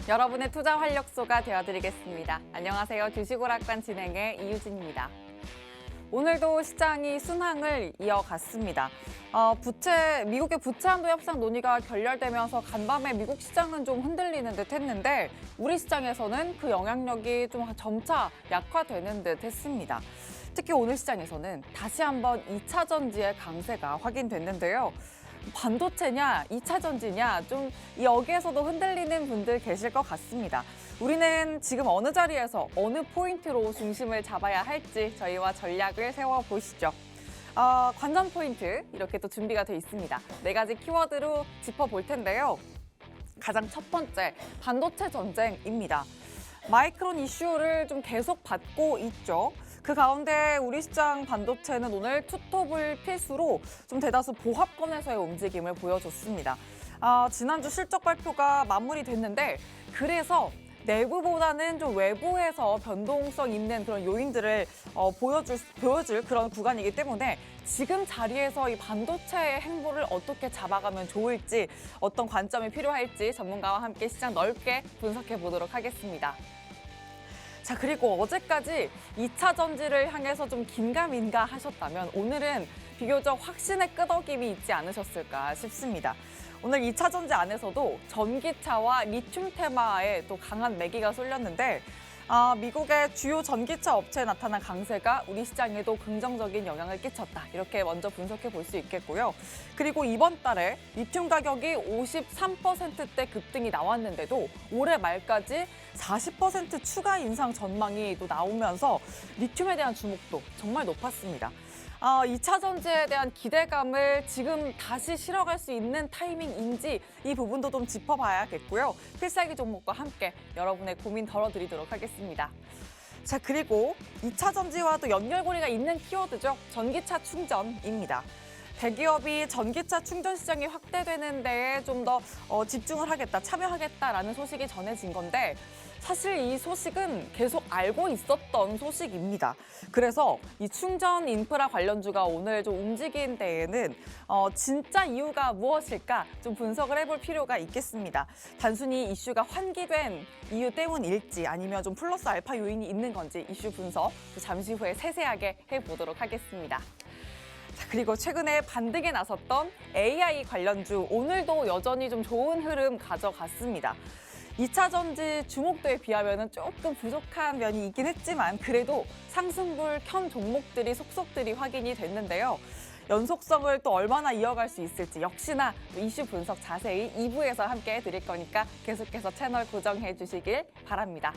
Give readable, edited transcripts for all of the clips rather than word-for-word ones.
여러분의 투자 활력소가 되어드리겠습니다. 안녕하세요. 주식오락관 진행의 이유진입니다. 오늘도 시장이 순항을 이어갔습니다. 미국의 부채 한도 협상 논의가 결렬되면서 간밤에 미국 시장은 좀 흔들리는 듯 했는데 우리 시장에서는 그 영향력이 좀 점차 약화되는 듯 했습니다. 특히 오늘 시장에서는 다시 한번 2차 전지의 강세가 확인됐는데요. 반도체냐, 2차 전지냐, 좀 여기에서도 흔들리는 분들 계실 것 같습니다. 우리는 지금 어느 자리에서 어느 포인트로 중심을 잡아야 할지 저희와 전략을 세워보시죠. 관전 포인트 이렇게 또 준비가 돼 있습니다. 4가지 키워드로 짚어볼 텐데요. 가장 첫 번째, 반도체 전쟁입니다. 마이크론 이슈를 좀 계속 받고 있죠. 그 가운데 우리 시장 반도체는 오늘 투톱을 필수로 좀 대다수 보합권에서의 움직임을 보여줬습니다. 지난주 실적 발표가 마무리됐는데 그래서 내부보다는 좀 외부에서 변동성 있는 그런 요인들을 보여줄 그런 구간이기 때문에 지금 자리에서 이 반도체의 행보를 어떻게 잡아가면 좋을지 어떤 관점이 필요할지 전문가와 함께 시장 넓게 분석해 보도록 하겠습니다. 자, 그리고 어제까지 2차 전지를 향해서 좀 긴가민가 하셨다면 오늘은 비교적 확신의 끄덕임이 있지 않으셨을까 싶습니다. 오늘 2차 전지 안에서도 전기차와 리튬 테마에 또 강한 매기가 쏠렸는데 미국의 주요 전기차 업체에 나타난 강세가 우리 시장에도 긍정적인 영향을 끼쳤다. 이렇게 먼저 분석해 볼 수 있겠고요. 그리고 이번 달에 리튬 가격이 53%대 급등이 나왔는데도 올해 말까지 40% 추가 인상 전망이 또 나오면서 리튬에 대한 주목도 정말 높았습니다. 2차 전지에 대한 기대감을 지금 다시 실어갈 수 있는 타이밍인지 이 부분도 좀 짚어봐야겠고요. 필살기 종목과 함께 여러분의 고민 덜어드리도록 하겠습니다. 자, 그리고 2차 전지와 또 연결고리가 있는 키워드죠. 전기차 충전입니다. 대기업이 전기차 충전 시장이 확대되는 데에 좀 더 집중을 하겠다, 참여하겠다라는 소식이 전해진 건데 사실 이 소식은 계속 알고 있었던 소식입니다. 그래서 이 충전 인프라 관련주가 오늘 좀 움직인 데에는 진짜 이유가 무엇일까 좀 분석을 해볼 필요가 있겠습니다. 단순히 이슈가 환기된 이유 때문일지 아니면 좀 플러스 알파 요인이 있는 건지 이슈 분석 잠시 후에 세세하게 해보도록 하겠습니다. 자, 그리고 최근에 반등에 나섰던 AI 관련주 오늘도 여전히 좀 좋은 흐름 가져갔습니다. 2차 전지 주목도에 비하면 조금 부족한 면이 있긴 했지만 그래도 상승불 켠 종목들이 속속들이 확인이 됐는데요. 연속성을 또 얼마나 이어갈 수 있을지 역시나 이슈 분석 자세히 2부에서 함께 해드릴 거니까 계속해서 채널 고정해 주시길 바랍니다.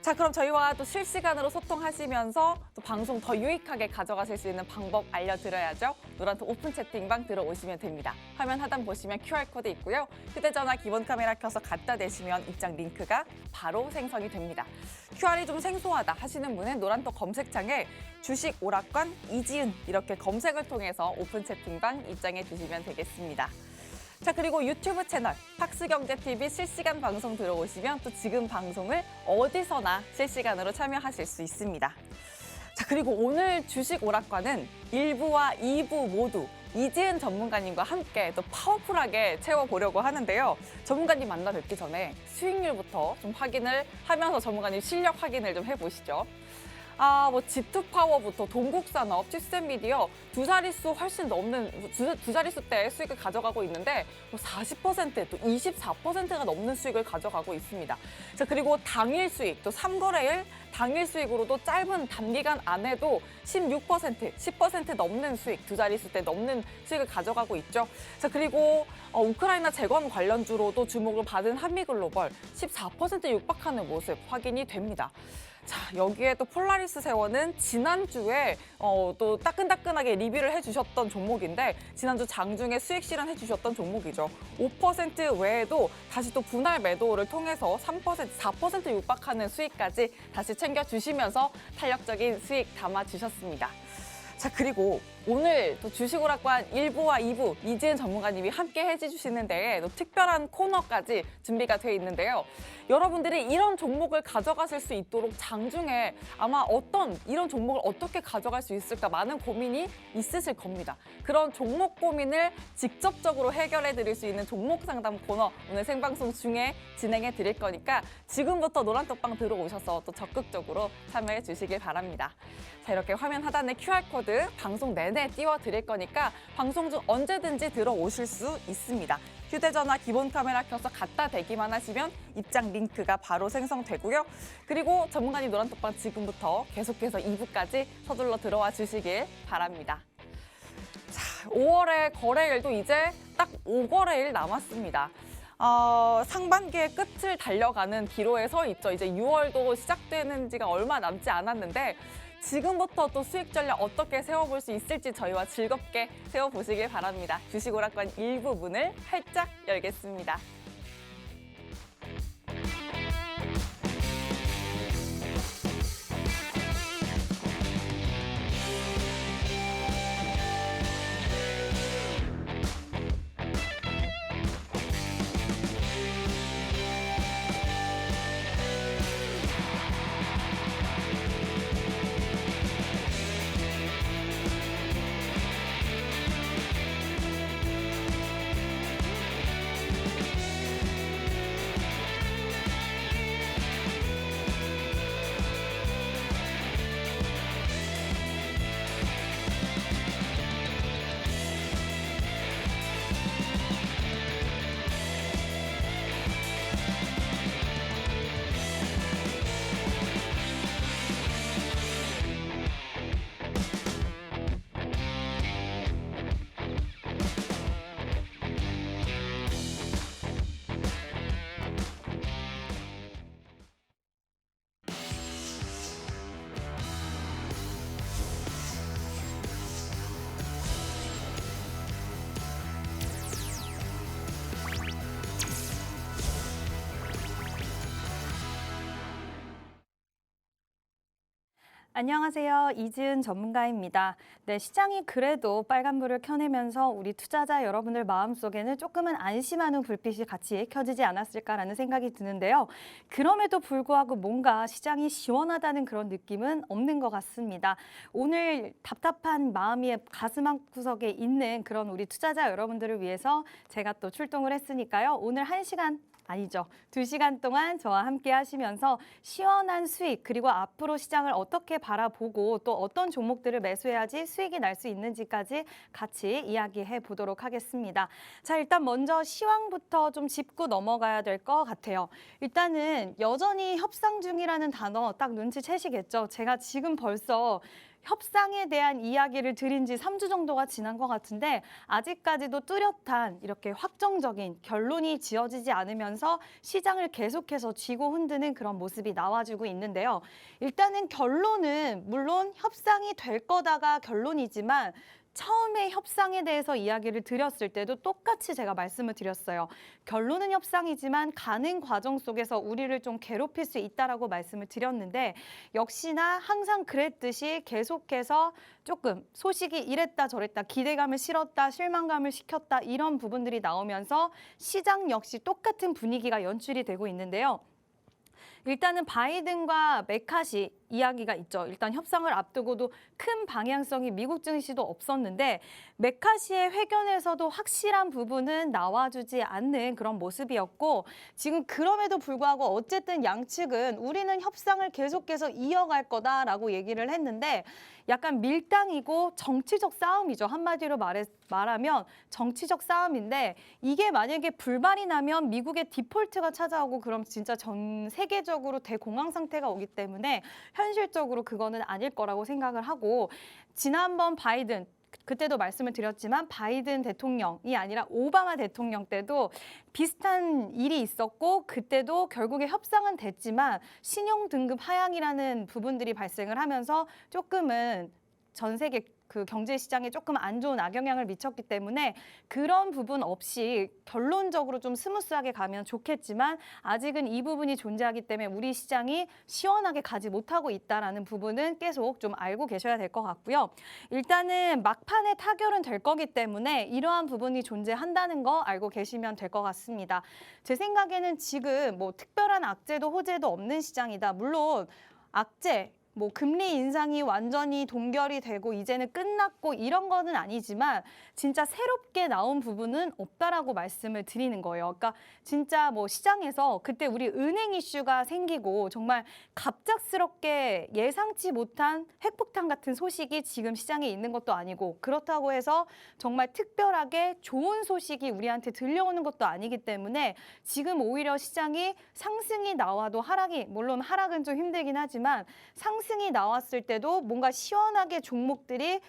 자, 그럼 저희와 또 실시간으로 소통하시면서 또 방송 더 유익하게 가져가실 수 있는 방법 알려드려야죠. 노란톡 오픈 채팅방 들어오시면 됩니다. 화면 하단 보시면 QR코드 있고요. 휴대전화 기본 카메라 켜서 갖다 대시면 입장 링크가 바로 생성이 됩니다. QR이 좀 생소하다 하시는 분은 노란톡 검색창에 주식 오락관 이지은 이렇게 검색을 통해서 오픈 채팅방 입장해 주시면 되겠습니다. 자, 그리고 유튜브 채널 팍스경제TV 실시간 방송 들어오시면 또 지금 방송을 어디서나 실시간으로 참여하실 수 있습니다. 자, 그리고 오늘 주식 오락관은 1부와 2부 모두 이지은 전문가님과 함께 또 파워풀하게 채워보려고 하는데요. 전문가님 만나 뵙기 전에 수익률부터 좀 확인을 하면서 전문가님 실력 확인을 좀 해보시죠. G2파워부터 동국산업, 칩셋미디어 두 자릿수 훨씬 넘는 두 자릿수대 수익을 가져가고 있는데 40%, 또 24%가 넘는 수익을 가져가고 있습니다. 자, 그리고 당일 수익, 또 3거래일 당일 수익으로도 짧은 단기간 안에도 16%, 10% 넘는 수익, 두 자릿수대 넘는 수익을 가져가고 있죠. 자, 그리고 우크라이나 재건 관련주로도 주목을 받은 한미글로벌 14% 육박하는 모습 확인이 됩니다. 자, 여기에 또 폴라리스 세원은 지난주에 또 따끈따끈하게 리뷰를 해주셨던 종목인데 지난주 장중에 수익 실현해 주셨던 종목이죠. 5% 외에도 다시 또 분할 매도를 통해서 3%, 4% 육박하는 수익까지 다시 챙겨주시면서 탄력적인 수익 담아주셨습니다. 자, 그리고 오늘 또 주식오락관 1부와 2부 이지은 전문가님이 함께 해주시는데 또 특별한 코너까지 준비가 돼 있는데요. 여러분들이 이런 종목을 가져가실 수 있도록 장중에 아마 이런 종목을 어떻게 가져갈 수 있을까 많은 고민이 있으실 겁니다. 그런 종목 고민을 직접적으로 해결해 드릴 수 있는 종목 상담 코너 오늘 생방송 중에 진행해 드릴 거니까 지금부터 노란톡방 들어오셔서 또 적극적으로 참여해 주시길 바랍니다. 자, 이렇게 화면 하단에 QR코드 방송 내내 띄워드릴 거니까 방송 중 언제든지 들어오실 수 있습니다. 휴대전화 기본 카메라 켜서 갖다 대기만 하시면 입장 링크가 바로 생성되고요. 그리고 전문가님 노란톡방 지금부터 계속해서 2부까지 서둘러 들어와 주시길 바랍니다. 자, 5월의 거래일도 이제 딱 5거래일 남았습니다. 상반기의 끝을 달려가는 기로에 서 있죠. 이제 6월도 시작되는 지가 얼마 남지 않았는데 지금부터 또 수익 전략 어떻게 세워볼 수 있을지 저희와 즐겁게 세워보시길 바랍니다. 주식오락관 1부 문을 활짝 열겠습니다. 안녕하세요. 이지은 전문가입니다. 네, 시장이 그래도 빨간불을 켜내면서 우리 투자자 여러분들 마음속에는 조금은 안심하는 불빛이 같이 켜지지 않았을까라는 생각이 드는데요. 그럼에도 불구하고 뭔가 시장이 시원하다는 그런 느낌은 없는 것 같습니다. 오늘 답답한 마음이 가슴 한구석에 있는 그런 우리 투자자 여러분들을 위해서 제가 또 출동을 했으니까요. 오늘 1시간 아니죠. 2시간 동안 저와 함께 하시면서 시원한 수익 그리고 앞으로 시장을 어떻게 바라보고 또 어떤 종목들을 매수해야지 수익이 날 수 있는지까지 같이 이야기해 보도록 하겠습니다. 자, 일단 먼저 시황부터 좀 짚고 넘어가야 될 것 같아요. 일단은 여전히 협상 중이라는 단어 딱 눈치채시겠죠. 제가 지금 벌써 협상에 대한 이야기를 드린 지 3주 정도가 지난 것 같은데 아직까지도 뚜렷한 이렇게 확정적인 결론이 지어지지 않으면서 시장을 계속해서 쥐고 흔드는 그런 모습이 나와주고 있는데요. 일단은 결론은 물론 협상이 될 거다가 결론이지만 처음에 협상에 대해서 이야기를 드렸을 때도 똑같이 제가 말씀을 드렸어요. 결론은 협상이지만 가는 과정 속에서 우리를 좀 괴롭힐 수 있다라고 말씀을 드렸는데 역시나 항상 그랬듯이 계속해서 조금 소식이 이랬다 저랬다 기대감을 실었다 실망감을 시켰다 이런 부분들이 나오면서 시장 역시 똑같은 분위기가 연출이 되고 있는데요. 일단은 바이든과 메카시 이야기가 있죠. 일단 협상을 앞두고도 큰 방향성이 미국 증시도 없었는데 메카시의 회견에서도 확실한 부분은 나와주지 않는 그런 모습이었고 지금 그럼에도 불구하고 어쨌든 양측은 우리는 협상을 계속해서 이어갈 거다라고 얘기를 했는데 약간 밀당이고 정치적 싸움이죠. 한마디로 말하면 정치적 싸움인데 이게 만약에 불발이 나면 미국의 디폴트가 찾아오고 그럼 진짜 전 세계적으로 대공황 상태가 오기 때문에 현실적으로 그거는 아닐 거라고 생각을 하고 지난번 바이든 그때도 말씀을 드렸지만 바이든 대통령이 아니라 오바마 대통령 때도 비슷한 일이 있었고 그때도 결국에 협상은 됐지만 신용 등급 하향이라는 부분들이 발생을 하면서 조금은 전 세계 그 경제 시장에 조금 안 좋은 악영향을 미쳤기 때문에 그런 부분 없이 결론적으로 좀 스무스하게 가면 좋겠지만 아직은 이 부분이 존재하기 때문에 우리 시장이 시원하게 가지 못하고 있다라는 부분은 계속 좀 알고 계셔야 될 것 같고요. 일단은 막판에 타결은 될 거기 때문에 이러한 부분이 존재한다는 거 알고 계시면 될 것 같습니다. 제 생각에는 지금 뭐 특별한 악재도 호재도 없는 시장이다. 물론 악재, 뭐 금리 인상이 완전히 동결이 되고 이제는 끝났고 이런 거는 아니지만 진짜 새롭게 나온 부분은 없다라고 말씀을 드리는 거예요. 그러니까 진짜 뭐 시장에서 그때 우리 은행 이슈가 생기고 정말 갑작스럽게 예상치 못한 핵폭탄 같은 소식이 지금 시장에 있는 것도 아니고 그렇다고 해서 정말 특별하게 좋은 소식이 우리한테 들려오는 것도 아니기 때문에 지금 오히려 시장이 상승이 나와도 하락이 물론 하락은 좀 힘들긴 하지만 상승이 나왔을 때도 뭔가 시원하게 종목들이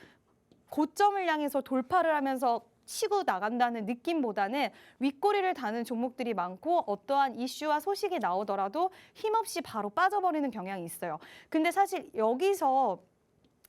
고점을 향해서 돌파를 하면서 치고 나간다는 느낌보다는 윗꼬리를 다는 종목들이 많고 어떠한 이슈와 소식이 나오더라도 힘없이 바로 빠져버리는 경향이 있어요. 근데 사실 여기서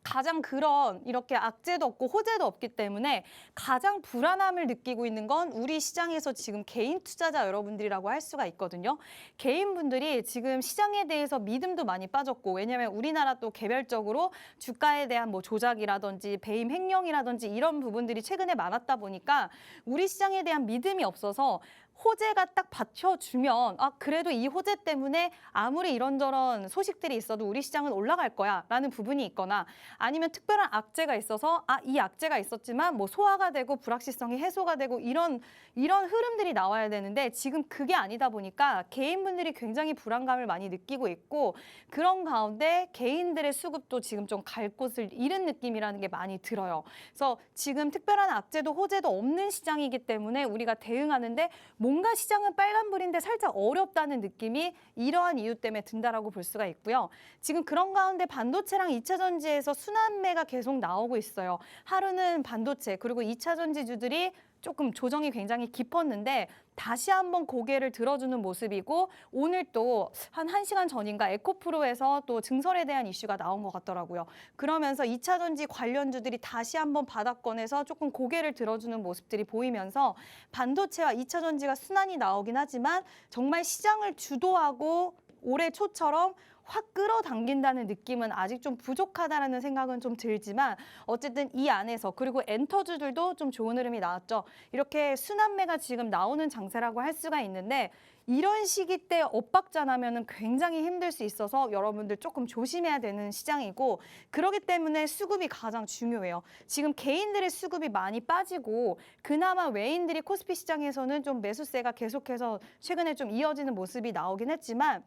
가장 그런 이렇게 악재도 없고 호재도 없기 때문에 가장 불안함을 느끼고 있는 건 우리 시장에서 지금 개인 투자자 여러분들이라고 할 수가 있거든요. 개인분들이 지금 시장에 대해서 믿음도 많이 빠졌고 왜냐하면 우리나라 또 개별적으로 주가에 대한 뭐 조작이라든지 배임 횡령이라든지 이런 부분들이 최근에 많았다 보니까 우리 시장에 대한 믿음이 없어서 호재가 딱 받쳐주면 그래도 이 호재 때문에 아무리 이런저런 소식들이 있어도 우리 시장은 올라갈 거야 라는 부분이 있거나 아니면 특별한 악재가 있어서 이 악재가 있었지만 뭐 소화가 되고 불확실성이 해소가 되고 이런 흐름들이 나와야 되는데 지금 그게 아니다 보니까 개인분들이 굉장히 불안감을 많이 느끼고 있고 그런 가운데 개인들의 수급도 지금 좀 갈 곳을 잃은 느낌이라는 게 많이 들어요. 그래서 지금 특별한 악재도 호재도 없는 시장이기 때문에 우리가 대응하는데 뭔가 시장은 빨간불인데 살짝 어렵다는 느낌이 이러한 이유 때문에 든다라고 볼 수가 있고요. 지금 그런 가운데 반도체랑 2차 전지에서 순환매가 계속 나오고 있어요. 하루는 반도체 그리고 2차 전지주들이 조금 조정이 굉장히 깊었는데 다시 한번 고개를 들어주는 모습이고 오늘 또 한 1시간 전인가 에코프로에서 또 증설에 대한 이슈가 나온 것 같더라고요. 그러면서 2차 전지 관련주들이 다시 한번 바닥권에서 조금 고개를 들어주는 모습들이 보이면서 반도체와 2차 전지가 순환이 나오긴 하지만 정말 시장을 주도하고 올해 초처럼 확 끌어당긴다는 느낌은 아직 좀 부족하다라는 생각은 좀 들지만 어쨌든 이 안에서 그리고 엔터주들도 좀 좋은 흐름이 나왔죠. 이렇게 순환매가 지금 나오는 장세라고 할 수가 있는데 이런 시기 때 엇박자 나면은 굉장히 힘들 수 있어서 여러분들 조금 조심해야 되는 시장이고 그렇기 때문에 수급이 가장 중요해요. 지금 개인들의 수급이 많이 빠지고 그나마 외인들이 코스피 시장에서는 좀 매수세가 계속해서 최근에 좀 이어지는 모습이 나오긴 했지만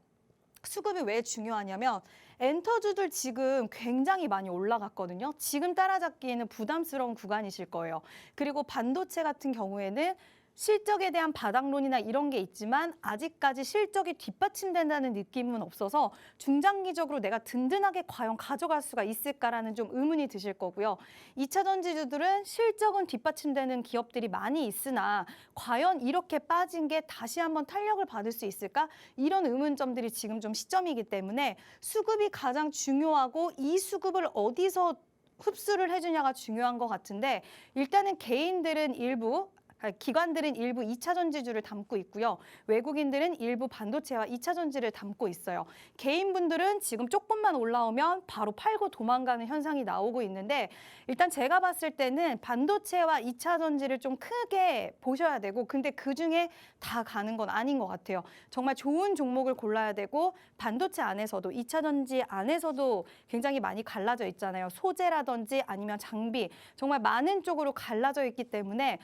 수급이 왜 중요하냐면 엔터주들 지금 굉장히 많이 올라갔거든요. 지금 따라잡기에는 부담스러운 구간이실 거예요. 그리고 반도체 같은 경우에는 실적에 대한 바닥론이나 이런 게 있지만 아직까지 실적이 뒷받침된다는 느낌은 없어서 중장기적으로 내가 든든하게 과연 가져갈 수가 있을까라는 좀 의문이 드실 거고요. 2차 전지주들은 실적은 뒷받침되는 기업들이 많이 있으나 과연 이렇게 빠진 게 다시 한번 탄력을 받을 수 있을까? 이런 의문점들이 지금 좀 시점이기 때문에 수급이 가장 중요하고 이 수급을 어디서 흡수를 해주냐가 중요한 것 같은데 일단은 기관들은 일부 2차 전지주를 담고 있고요. 외국인들은 일부 반도체와 2차 전지를 담고 있어요. 개인분들은 지금 조금만 올라오면 바로 팔고 도망가는 현상이 나오고 있는데 일단 제가 봤을 때는 반도체와 2차 전지를 좀 크게 보셔야 되고 근데 그중에 다 가는 건 아닌 것 같아요. 정말 좋은 종목을 골라야 되고 반도체 안에서도 2차 전지 안에서도 굉장히 많이 갈라져 있잖아요. 소재라든지 아니면 장비 정말 많은 쪽으로 갈라져 있기 때문에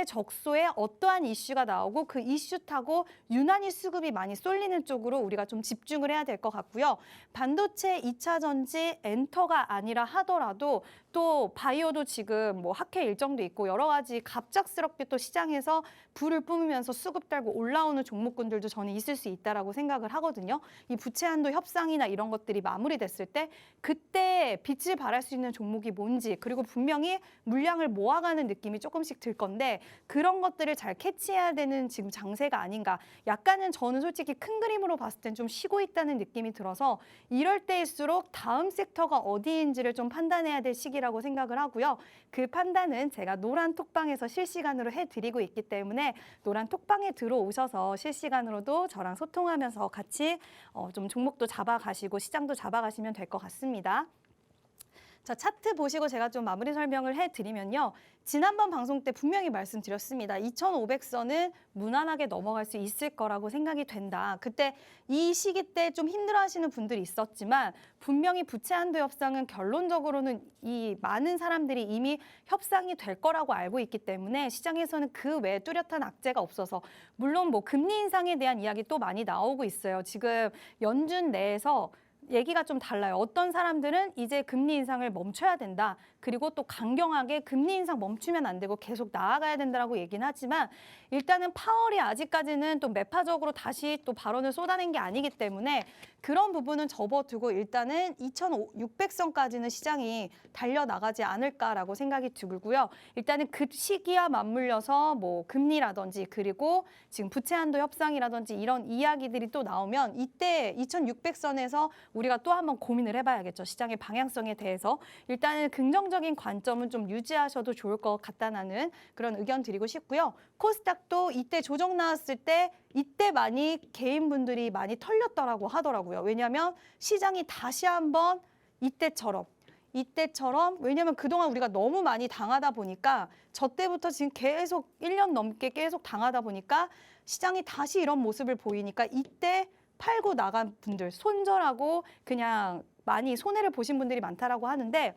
적소에 어떠한 이슈가 나오고 그 이슈 타고 유난히 수급이 많이 쏠리는 쪽으로 우리가 좀 집중을 해야 될 것 같고요. 반도체 2차 전지 엔터가 아니라 하더라도 또 바이오도 지금 뭐 학회 일정도 있고 여러 가지 갑작스럽게 또 시장에서 불을 뿜으면서 수급 달고 올라오는 종목군들도 저는 있을 수 있다라고 생각을 하거든요. 이 부채 한도 협상이나 이런 것들이 마무리됐을 때 그때 빛을 발할 수 있는 종목이 뭔지 그리고 분명히 물량을 모아가는 느낌이 조금씩 들 건데 때문에 그런 것들을 잘 캐치해야 되는 지금 장세가 아닌가. 약간은 저는 솔직히 큰 그림으로 봤을 땐 좀 쉬고 있다는 느낌이 들어서 이럴 때일수록 다음 섹터가 어디인지를 좀 판단해야 될 시기라고 생각을 하고요. 그 판단은 제가 노란 톡방에서 실시간으로 해드리고 있기 때문에 노란 톡방에 들어오셔서 실시간으로도 저랑 소통하면서 같이 좀 종목도 잡아가시고 시장도 잡아가시면 될 것 같습니다. 자, 차트 보시고 제가 좀 마무리 설명을 해드리면요. 지난번 방송 때 분명히 말씀드렸습니다. 2500선은 무난하게 넘어갈 수 있을 거라고 생각이 된다. 그때 이 시기 때 좀 힘들어하시는 분들이 있었지만 분명히 부채 한도 협상은 결론적으로는 이 많은 사람들이 이미 협상이 될 거라고 알고 있기 때문에 시장에서는 그 외에 뚜렷한 악재가 없어서 물론 뭐 금리 인상에 대한 이야기 또 많이 나오고 있어요. 지금 연준 내에서 얘기가 좀 달라요. 어떤 사람들은 이제 금리 인상을 멈춰야 된다. 그리고 또 강경하게 금리 인상 멈추면 안 되고 계속 나아가야 된다라고 얘기는 하지만 일단은 파월이 아직까지는 또 매파적으로 다시 또 발언을 쏟아낸 게 아니기 때문에 그런 부분은 접어두고 일단은 2600선까지는 시장이 달려나가지 않을까라고 생각이 들고요. 일단은 그 시기와 맞물려서 뭐 금리라든지 그리고 지금 부채 한도 협상이라든지 이런 이야기들이 또 나오면 이때 2600선에서 우리가 또 한번 고민을 해봐야겠죠. 시장의 방향성에 대해서. 일단은 긍정적인 관점은 좀 유지하셔도 좋을 것 같다는 그런 의견 드리고 싶고요. 코스닥도 이때 조정 나왔을 때 이때 많이 개인분들이 많이 털렸더라고 하더라고요. 왜냐하면 시장이 다시 한번 이때처럼 왜냐하면 그동안 우리가 너무 많이 당하다 보니까 저 때부터 지금 계속 1년 넘게 계속 당하다 보니까 시장이 다시 이런 모습을 보이니까 이때 팔고 나간 분들 손절하고 그냥 많이 손해를 보신 분들이 많다라고 하는데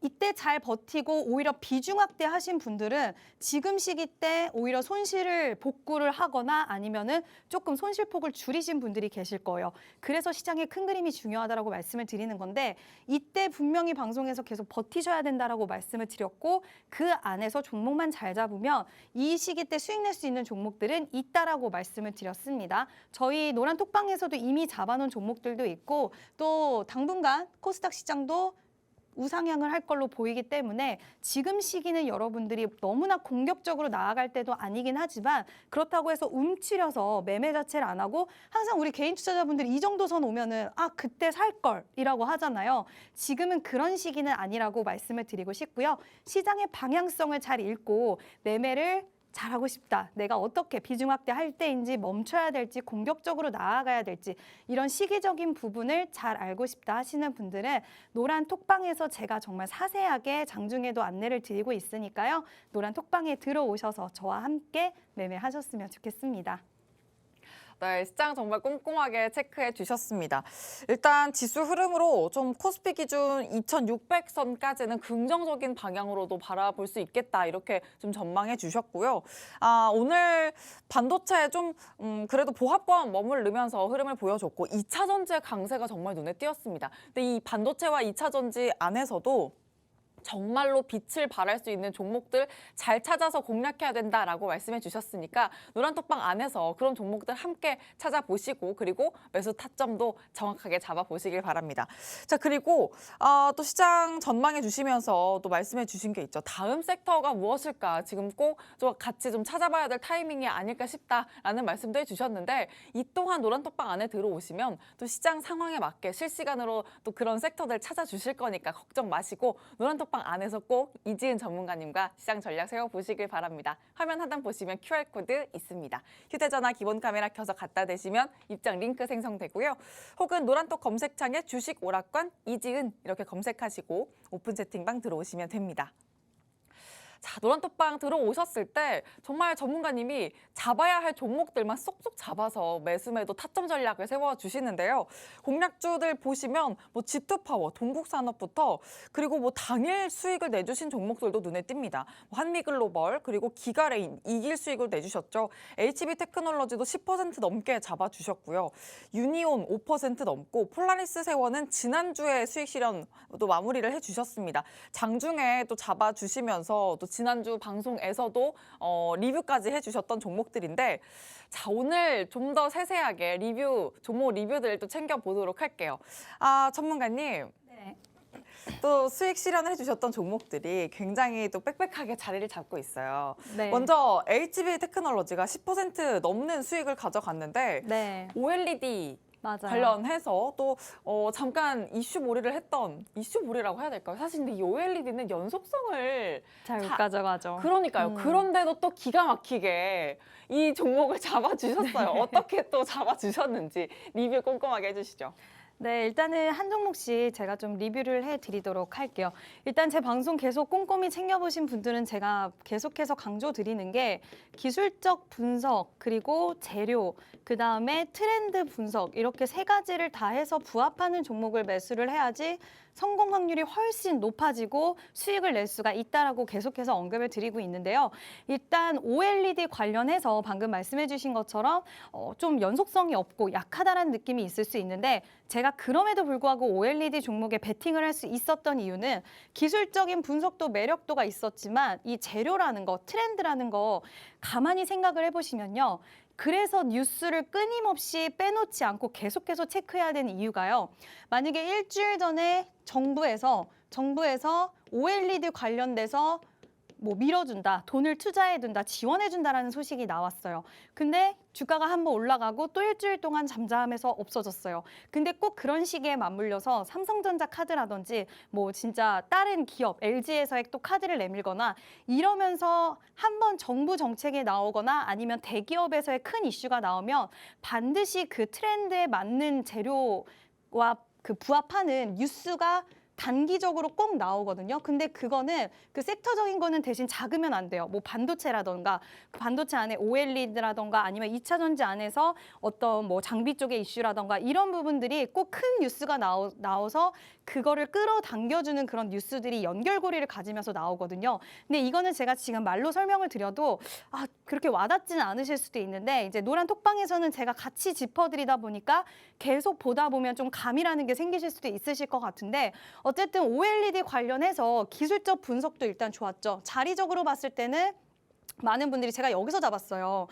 이때 잘 버티고 오히려 비중 확대하신 분들은 지금 시기 때 오히려 손실을 복구를 하거나 아니면은 조금 손실폭을 줄이신 분들이 계실 거예요. 그래서 시장의 큰 그림이 중요하다라고 말씀을 드리는 건데 이때 분명히 방송에서 계속 버티셔야 된다라고 말씀을 드렸고 그 안에서 종목만 잘 잡으면 이 시기 때 수익 낼 수 있는 종목들은 있다라고 말씀을 드렸습니다. 저희 노란 톡방에서도 이미 잡아놓은 종목들도 있고 또 당분간 코스닥 시장도 우상향을 할 걸로 보이기 때문에 지금 시기는 여러분들이 너무나 공격적으로 나아갈 때도 아니긴 하지만 그렇다고 해서 움츠려서 매매 자체를 안 하고 항상 우리 개인 투자자분들이 이 정도 선 오면은 그때 살 걸이라고 하잖아요. 지금은 그런 시기는 아니라고 말씀을 드리고 싶고요. 시장의 방향성을 잘 읽고 매매를 잘하고 싶다. 내가 어떻게 비중 확대할 때인지 멈춰야 될지 공격적으로 나아가야 될지 이런 시기적인 부분을 잘 알고 싶다 하시는 분들은 노란 톡방에서 제가 정말 자세하게 장중에도 안내를 드리고 있으니까요. 노란 톡방에 들어오셔서 저와 함께 매매하셨으면 좋겠습니다. 네, 시장 정말 꼼꼼하게 체크해 주셨습니다. 일단 지수 흐름으로 좀 코스피 기준 2600선까지는 긍정적인 방향으로도 바라볼 수 있겠다 이렇게 좀 전망해 주셨고요. 오늘 반도체 좀 그래도 보합권 머무르면서 흐름을 보여줬고 2차 전지의 강세가 정말 눈에 띄었습니다. 근데 이 반도체와 2차 전지 안에서도 정말로 빛을 발할 수 있는 종목들 잘 찾아서 공략해야 된다라고 말씀해 주셨으니까 노란톡방 안에서 그런 종목들 함께 찾아보시고 그리고 매수 타점도 정확하게 잡아보시길 바랍니다. 자, 그리고 또 시장 전망해 주시면서 또 말씀해 주신 게 있죠. 다음 섹터가 무엇일까? 지금 꼭 좀 같이 좀 찾아봐야 될 타이밍이 아닐까 싶다라는 말씀도 해주셨는데 이 또한 노란톡방 안에 들어오시면 또 시장 상황에 맞게 실시간으로 또 그런 섹터들 찾아주실 거니까 걱정 마시고 노란톡방 안에서 꼭 이지은 전문가님과 시장 전략 세워보시길 바랍니다. 화면 하단 보시면 QR코드 있습니다. 휴대전화 기본 카메라 켜서 갖다 대시면 입장 링크 생성되고요. 혹은 노란톡 검색창에 주식 오락관 이지은 이렇게 검색하시고 오픈 채팅방 들어오시면 됩니다. 자, 노란톡방 들어오셨을 때 정말 전문가님이 잡아야 할 종목들만 쏙쏙 잡아서 매수매도 타점 전략을 세워주시는데요. 공략주들 보시면 뭐 G2파워, 동국산업부터 그리고 뭐 당일 수익을 내주신 종목들도 눈에 띕니다. 한미글로벌 그리고 기가레인 이길 수익을 내주셨죠. HB테크놀로지도 10% 넘게 잡아주셨고요. 유니온 5% 넘고 폴라리스 세원은 지난주에 수익 실현도 마무리를 해주셨습니다. 장중에 또 잡아주시면서 또 지난주 방송에서도 리뷰까지 해주셨던 종목들인데 자, 오늘 좀 더 세세하게 종목 리뷰들 또 챙겨보도록 할게요. 전문가님. 네. 또 수익 실현을 해주셨던 종목들이 굉장히 또 빽빽하게 자리를 잡고 있어요. 네. 먼저 HB 테크놀로지가 10% 넘는 수익을 가져갔는데 네, OLED 맞아요. 관련해서 또 잠깐 이슈몰이를 했던 이슈몰이라고 해야 될까요? 사실 근데 이 OLED는 연속성을 잘 못 자- 가져가죠. 그러니까요. 그런데도 또 기가 막히게 이 종목을 잡아주셨어요. 어떻게 또 잡아주셨는지 리뷰 꼼꼼하게 해주시죠. 네, 일단은 한 종목씩 제가 좀 리뷰를 해드리도록 할게요. 일단 제 방송 계속 꼼꼼히 챙겨보신 분들은 제가 계속해서 강조드리는 게 기술적 분석, 그리고 재료, 그 다음에 트렌드 분석 이렇게 세 가지를 다 해서 부합하는 종목을 매수를 해야지 성공 확률이 훨씬 높아지고 수익을 낼 수가 있다라고 계속해서 언급을 드리고 있는데요. 일단 OLED 관련해서 방금 말씀해 주신 것처럼 좀 연속성이 없고 약하다라는 느낌이 있을 수 있는데 제가 그럼에도 불구하고 OLED 종목에 베팅을 할 수 있었던 이유는 기술적인 분석도 매력도가 있었지만 이 재료라는 거, 트렌드라는 거 가만히 생각을 해보시면요. 그래서 뉴스를 끊임없이 빼놓지 않고 계속해서 체크해야 되는 이유가요. 만약에 일주일 전에 정부에서 OLED 관련돼서 뭐 밀어준다, 돈을 투자해둔다, 지원해준다라는 소식이 나왔어요. 근데 주가가 한번 올라가고 또 일주일 동안 잠잠해서 없어졌어요. 근데 꼭 그런 시기에 맞물려서 삼성전자 카드라든지 뭐 진짜 다른 기업, LG에서의 또 카드를 내밀거나 이러면서 한번 정부 정책이 나오거나 아니면 대기업에서의 큰 이슈가 나오면 반드시 그 트렌드에 맞는 재료와 그 부합하는 뉴스가 단기적으로 꼭 나오거든요. 근데 그거는 그 섹터적인 거는 대신 작으면 안 돼요. 뭐 반도체라던가 반도체 안에 OLED라던가 아니면 2차 전지 안에서 어떤 뭐 장비 쪽의 이슈라던가 이런 부분들이 꼭 큰 뉴스가 나와서 그거를 끌어당겨주는 그런 뉴스들이 연결고리를 가지면서 나오거든요. 근데 이거는 제가 지금 말로 설명을 드려도 그렇게 와닿지는 않으실 수도 있는데 이제 노란 톡방에서는 제가 같이 짚어드리다 보니까 계속 보다 보면 좀 감이라는 게 생기실 수도 있으실 것 같은데 어쨌든 OLED 관련해서 기술적 분석도 일단 좋았죠. 자리적으로 봤을 때는 많은 분들이 제가 여기서 잡았어요.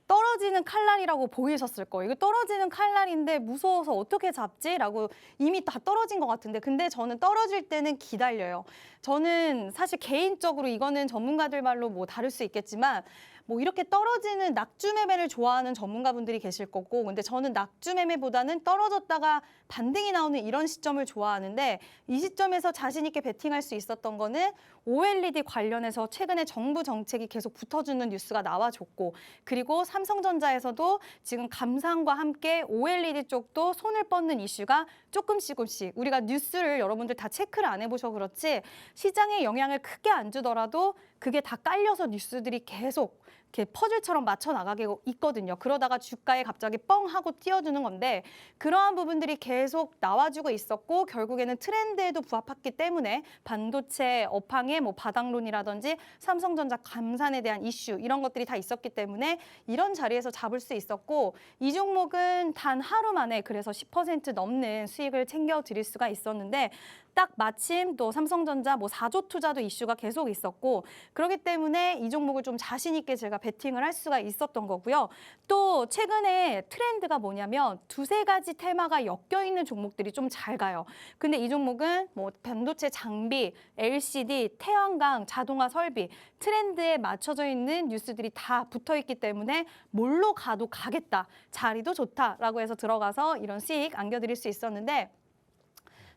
떨어지는 칼날이라고 보이셨을 거예요. 이거 떨어지는 칼날인데 무서워서 어떻게 잡지? 라고 이미 다 떨어진 것 같은데 근데 저는 떨어질 때는 기다려요. 저는 사실 개인적으로 이거는 전문가들 말로 뭐 다를 수 있겠지만 뭐 이렇게 떨어지는 낙주 매매를 좋아하는 전문가분들이 계실 거고 근데 저는 낙주 매매보다는 떨어졌다가 반등이 나오는 이런 시점을 좋아하는데 이 시점에서 자신 있게 베팅할 수 있었던 거는 OLED 관련해서 최근에 정부 정책이 계속 붙어주는 뉴스가 나와줬고 그리고 삼성전자에서도 지금 감상과 함께 OLED 쪽도 손을 뻗는 이슈가 조금씩 우리가 뉴스를 여러분들 다 체크를 안 해보셔서 그렇지 시장에 영향을 크게 안 주더라도 그게 다 깔려서 뉴스들이 계속 이렇게 퍼즐처럼 맞춰 나가게 있거든요. 그러다가 주가에 갑자기 뻥 하고 띄워주는 건데 그러한 부분들이 계속 나와주고 있었고 결국에는 트렌드에도 부합했기 때문에 반도체 업황의 뭐 바닥론이라든지 삼성전자 감산에 대한 이슈 이런 것들이 다 있었기 때문에 이런 자리에서 잡을 수 있었고 이 종목은 단 하루 만에 그래서 10% 넘는 수익을 챙겨 드릴 수가 있었는데 딱 마침 또 삼성전자 뭐 4조 투자도 이슈가 계속 있었고 그렇기 때문에 이 종목을 좀 자신 있게 제가 베팅을 할 수가 있었던 거고요. 또 최근에 트렌드가 뭐냐면 두세 가지 테마가 엮여 있는 종목들이 좀 잘 가요. 근데 이 종목은 뭐 반도체 장비, LCD, 태양광, 자동화 설비 트렌드에 맞춰져 있는 뉴스들이 다 붙어 있기 때문에 뭘로 가도 가겠다. 자리도 좋다라고 해서 들어가서 이런 수익 안겨드릴 수 있었는데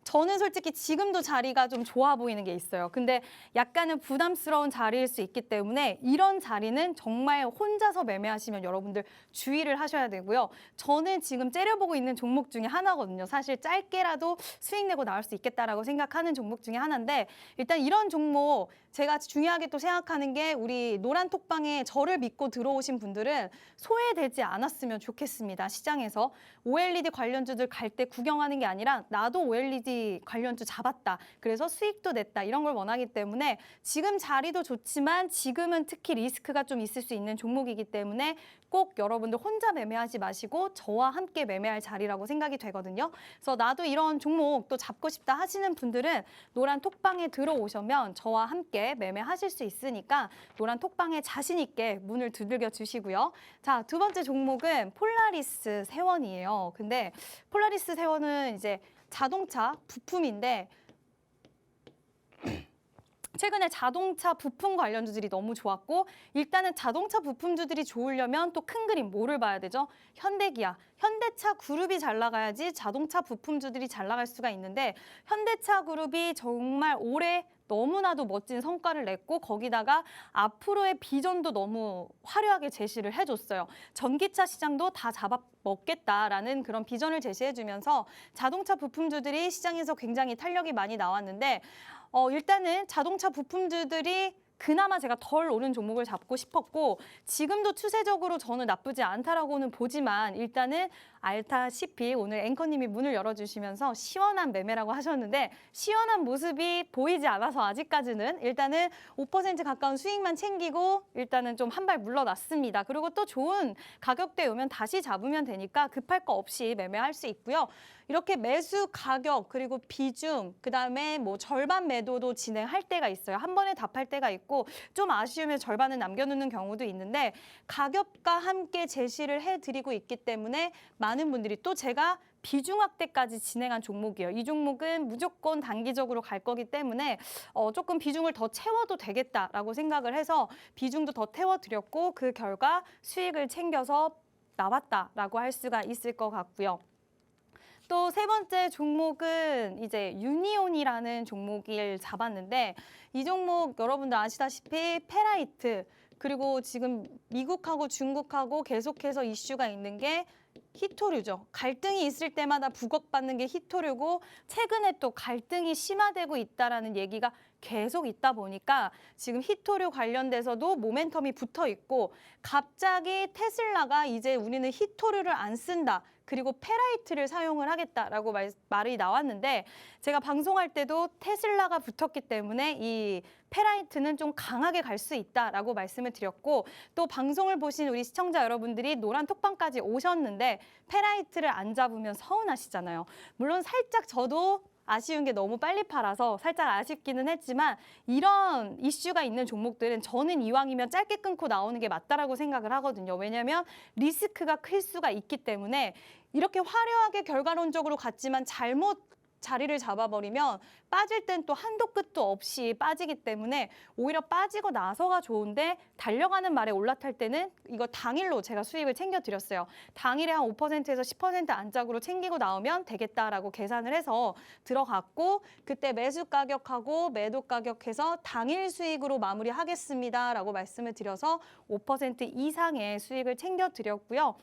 저는 솔직히 지금도 자리가 좀 좋아 보이는 게 있어요. 근데 약간은 부담스러운 자리일 수 있기 때문에 이런 자리는 정말 혼자서 매매하시면 여러분들 주의를 하셔야 되고요. 저는 지금 째려보고 있는 종목 중에 하나거든요. 사실 짧게라도 수익 내고 나올 수 있겠다라고 생각하는 종목 중에 하나인데 일단 이런 종목 제가 중요하게 또 생각하는 게 우리 노란 톡방에 저를 믿고 들어오신 분들은 소외되지 않았으면 좋겠습니다. 시장에서 OLED 관련주들 갈 때 구경하는 게 아니라 나도 OLED 관련주 잡았다. 그래서 수익도 냈다. 이런 걸 원하기 때문에 지금 자리도 좋지만 지금은 특히 리스크가 좀 있을 수 있는 종목이기 때문에 꼭 여러분들 혼자 매매하지 마시고 저와 함께 매매할 자리라고 생각이 되거든요. 그래서 나도 이런 종목 또 잡고 싶다 하시는 분들은 노란 톡방에 들어오시면 저와 함께 매매하실 수 있으니까 노란 톡방에 자신 있게 문을 두들겨 주시고요. 자, 두 번째 종목은 폴라리스 세원이에요. 근데 폴라리스 세원은 이제 자동차 부품인데 최근에 자동차 부품 관련주들이 너무 좋았고 일단은 자동차 부품주들이 좋으려면 또 큰 그림 뭐를 봐야 되죠? 현대기아, 현대차 그룹이 잘 나가야지 자동차 부품주들이 잘 나갈 수가 있는데 현대차 그룹이 정말 올해 너무나도 멋진 성과를 냈고 거기다가 앞으로의 비전도 너무 화려하게 제시를 해줬어요. 전기차 시장도 다 잡아먹겠다라는 그런 비전을 제시해주면서 자동차 부품주들이 시장에서 굉장히 탄력이 많이 나왔는데 일단은 자동차 부품주들이 그나마 제가 덜 오른 종목을 잡고 싶었고 지금도 추세적으로 저는 나쁘지 않다라고는 보지만 일단은 알다시피 오늘 앵커님이 문을 열어주시면서 시원한 매매라고 하셨는데 시원한 모습이 보이지 않아서 아직까지는 일단은 5% 가까운 수익만 챙기고 일단은 좀 한 발 물러났습니다. 그리고 또 좋은 가격대 오면 다시 잡으면 되니까 급할 거 없이 매매할 수 있고요. 이렇게 매수 가격 그리고 비중 그다음에 뭐 절반 매도도 진행할 때가 있어요. 한 번에 답할 때가 있고 좀 아쉬우면 절반은 남겨놓는 경우도 있는데 가격과 함께 제시를 해드리고 있기 때문에 많은 분들이 또 제가 비중 확대까지 진행한 종목이에요. 이 종목은 무조건 단기적으로 갈 거기 때문에 조금 비중을 더 채워도 되겠다라고 생각을 해서 비중도 더 태워드렸고 그 결과 수익을 챙겨서 나왔다라고 할 수가 있을 것 같고요. 또 세 번째 종목은 이제 유니온이라는 종목을 잡았는데 이 종목 여러분들 아시다시피 페라이트 그리고 지금 미국하고 중국하고 계속해서 이슈가 있는 게 히토류죠. 갈등이 있을 때마다 부각받는 게 히토류고 최근에 또 갈등이 심화되고 있다라는 얘기가 계속 있다 보니까 지금 히토류 관련돼서도 모멘텀이 붙어 있고 갑자기 테슬라가 이제 우리는 히토류를 안 쓴다. 그리고 페라이트를 사용을 하겠다라고 말이 나왔는데 제가 방송할 때도 테슬라가 붙었기 때문에 이 페라이트는 좀 강하게 갈 수 있다라고 말씀을 드렸고 또 방송을 보신 우리 시청자 여러분들이 노란 톡방까지 오셨는데 페라이트를 안 잡으면 서운하시잖아요. 물론 살짝 저도 아쉬운 게 너무 빨리 팔아서 살짝 아쉽기는 했지만 이런 이슈가 있는 종목들은 저는 이왕이면 짧게 끊고 나오는 게 맞다라고 생각을 하거든요. 왜냐하면 리스크가 클 수가 있기 때문에 이렇게 화려하게 결과론적으로 갔지만 잘못 자리를 잡아버리면 빠질 땐 또 한도 끝도 없이 빠지기 때문에 오히려 빠지고 나서가 좋은데 달려가는 말에 올라탈 때는 이거 당일로 제가 수익을 챙겨드렸어요. 당일에 한 5%에서 10% 안짝으로 챙기고 나오면 되겠다라고 계산을 해서 들어갔고 그때 매수 가격하고 매도 가격해서 당일 수익으로 마무리하겠습니다라고 말씀을 드려서 5% 이상의 수익을 챙겨드렸고요.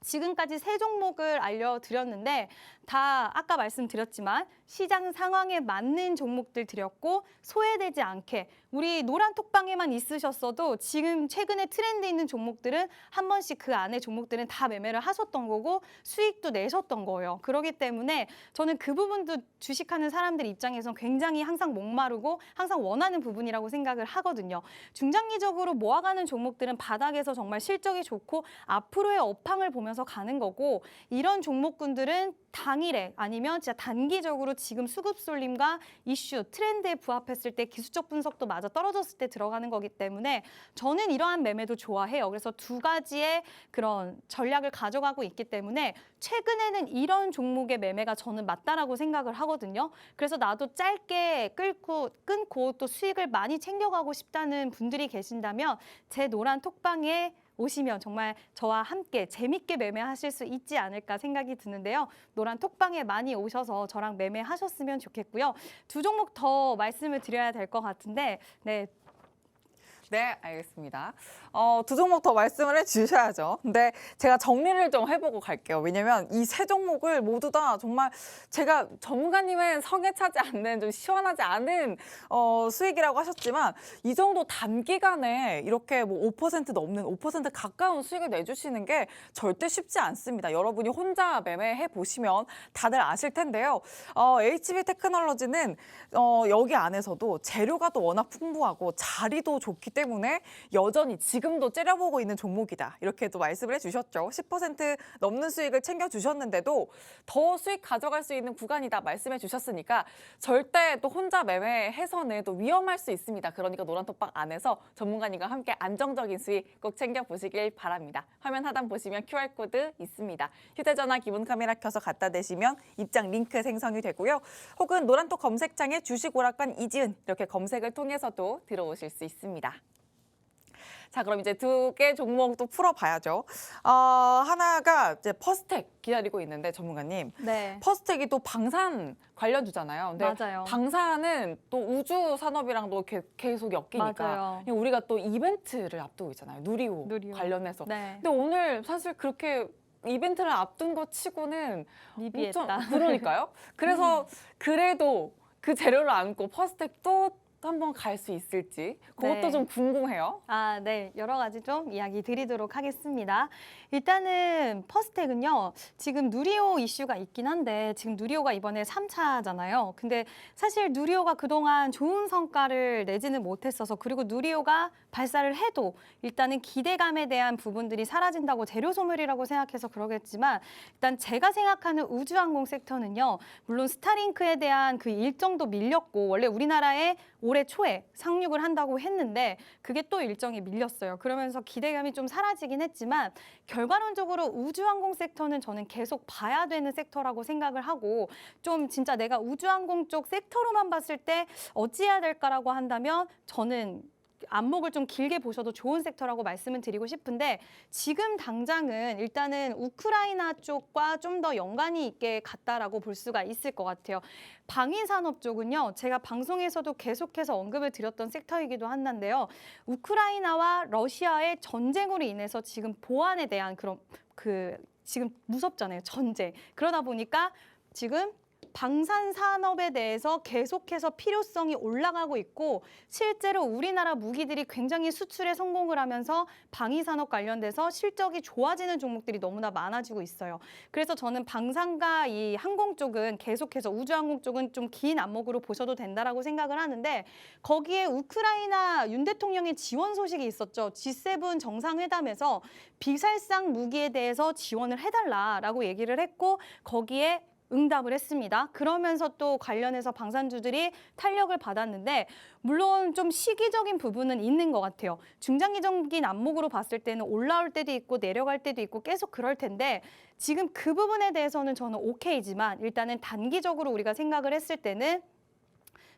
지금까지 세 종목을 알려드렸는데 다 아까 말씀드렸지만 시장 상황에 맞는 종목들 드렸고 소외되지 않게 우리 노란 톡방에만 있으셨어도 지금 최근에 트렌드 있는 종목들은 한 번씩 그 안에 종목들은 다 매매를 하셨던 거고 수익도 내셨던 거예요. 그렇기 때문에 저는 그 부분도 주식하는 사람들 입장에서 굉장히 항상 목마르고 항상 원하는 부분이라고 생각을 하거든요. 중장기적으로 모아가는 종목들은 바닥에서 정말 실적이 좋고 앞으로의 업황을 보면서 가는 거고 이런 종목군들은 당일에 아니면 진짜 단기적으로 지금 수급 쏠림과 이슈, 트렌드에 부합했을 때 기술적 분석도 맞아 떨어졌을 때 들어가는 거기 때문에 저는 이러한 매매도 좋아해요. 그래서 두 가지의 그런 전략을 가져가고 있기 때문에 최근에는 이런 종목의 매매가 저는 맞다라고 생각을 하거든요. 그래서 나도 짧게 끊고 또 수익을 많이 챙겨가고 싶다는 분들이 계신다면 제 노란 톡방에 오시면 정말 저와 함께 재밌게 매매하실 수 있지 않을까 생각이 드는데요. 노란 톡방에 많이 오셔서 저랑 매매하셨으면 좋겠고요. 두 종목 더 말씀을 드려야 될 것 같은데 네, 알겠습니다. 두 종목 더 말씀을 해주셔야죠. 근데 제가 정리를 좀 해보고 갈게요. 왜냐면 이 세 종목을 모두 다 정말 제가 전문가님은 성에 차지 않는 좀 시원하지 않은 수익이라고 하셨지만 이 정도 단기간에 이렇게 뭐 5% 넘는 5% 가까운 수익을 내주시는 게 절대 쉽지 않습니다. 여러분이 혼자 매매해 보시면 다들 아실 텐데요. HB 테크놀로지는 여기 안에서도 재료가 또 워낙 풍부하고 자리도 좋기 때문에 여전히 지금도 째려보고 있는 종목이다. 이렇게 또 말씀을 해주셨죠. 10% 넘는 수익을 챙겨주셨는데도 더 수익 가져갈 수 있는 구간이다 말씀해 주셨으니까 절대 또 혼자 매매해서는 또 위험할 수 있습니다. 그러니까 노란톡방 안에서 전문가님과 함께 안정적인 수익 꼭 챙겨보시길 바랍니다. 화면 하단 보시면 QR코드 있습니다. 휴대전화 기본 카메라 켜서 갖다 대시면 입장 링크 생성이 되고요. 혹은 노란톡 검색창에 주식오락관 이지은 이렇게 검색을 통해서도 들어오실 수 있습니다. 자, 그럼 이제 두 개 종목 또 풀어봐야죠. 하나가 이제 퍼스텍 기다리고 있는데 전문가님. 네. 퍼스텍이 또 방산 관련주잖아요. 근데 맞아요. 방산은 또 우주 산업이랑도 계속 엮이니까 맞아요. 우리가 또 이벤트를 앞두고 있잖아요. 누리호 관련해서. 네. 근데 오늘 사실 그렇게 이벤트를 앞둔 것 치고는 미비했다. 그러니까요. 그래서 그래도 그 재료를 안고 퍼스텍 또 한번 갈 수 있을지 그것도 네. 좀 궁금해요. 네. 여러 가지 좀 이야기 드리도록 하겠습니다. 일단은 퍼스텍은요. 지금 누리호 이슈가 있긴 한데 지금 누리호가 이번에 3차잖아요. 근데 사실 누리호가 그동안 좋은 성과를 내지는 못했어서 그리고 누리호가 발사를 해도 일단은 기대감에 대한 부분들이 사라진다고 재료 소멸이라고 생각해서 그러겠지만 일단 제가 생각하는 우주항공 섹터는요. 물론 스타링크에 대한 그 일정도 밀렸고 원래 우리나라에 올해 초에 상륙을 한다고 했는데 그게 또 일정이 밀렸어요. 그러면서 기대감이 좀 사라지긴 했지만 결과론적으로 우주항공 섹터는 저는 계속 봐야 되는 섹터라고 생각을 하고 좀 진짜 내가 우주항공 쪽 섹터로만 봤을 때 어찌해야 될까라고 한다면 저는 안목을 좀 길게 보셔도 좋은 섹터라고 말씀을 드리고 싶은데 지금 당장은 일단은 우크라이나 쪽과 좀 더 연관이 있게 갔다라고 볼 수가 있을 것 같아요. 방위산업 쪽은요. 제가 방송에서도 계속해서 언급을 드렸던 섹터이기도 한데요. 우크라이나와 러시아의 전쟁으로 인해서 지금 보안에 대한 그런 지금 무섭잖아요. 전쟁. 그러다 보니까 지금 방산 산업에 대해서 계속해서 필요성이 올라가고 있고 실제로 우리나라 무기들이 굉장히 수출에 성공을 하면서 방위 산업 관련돼서 실적이 좋아지는 종목들이 너무나 많아지고 있어요. 그래서 저는 방산과 이 항공 쪽은 계속해서 우주항공 쪽은 좀 긴 안목으로 보셔도 된다라고 생각을 하는데 거기에 우크라이나 윤 대통령의 지원 소식이 있었죠. G7 정상회담에서 비살상 무기에 대해서 지원을 해달라라고 얘기를 했고 거기에 응답을 했습니다. 그러면서 또 관련해서 방산주들이 탄력을 받았는데 물론 좀 시기적인 부분은 있는 것 같아요. 중장기적인 안목으로 봤을 때는 올라올 때도 있고 내려갈 때도 있고 계속 그럴 텐데 지금 그 부분에 대해서는 저는 오케이지만 일단은 단기적으로 우리가 생각을 했을 때는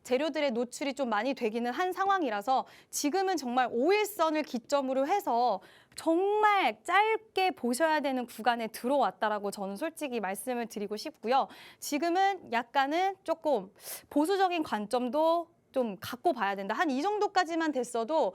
재료들의 노출이 좀 많이 되기는 한 상황이라서 지금은 정말 5일선을 기점으로 해서 정말 짧게 보셔야 되는 구간에 들어왔다라고 저는 솔직히 말씀을 드리고 싶고요. 지금은 약간은 조금 보수적인 관점도 좀 갖고 봐야 된다. 한 이 정도까지만 됐어도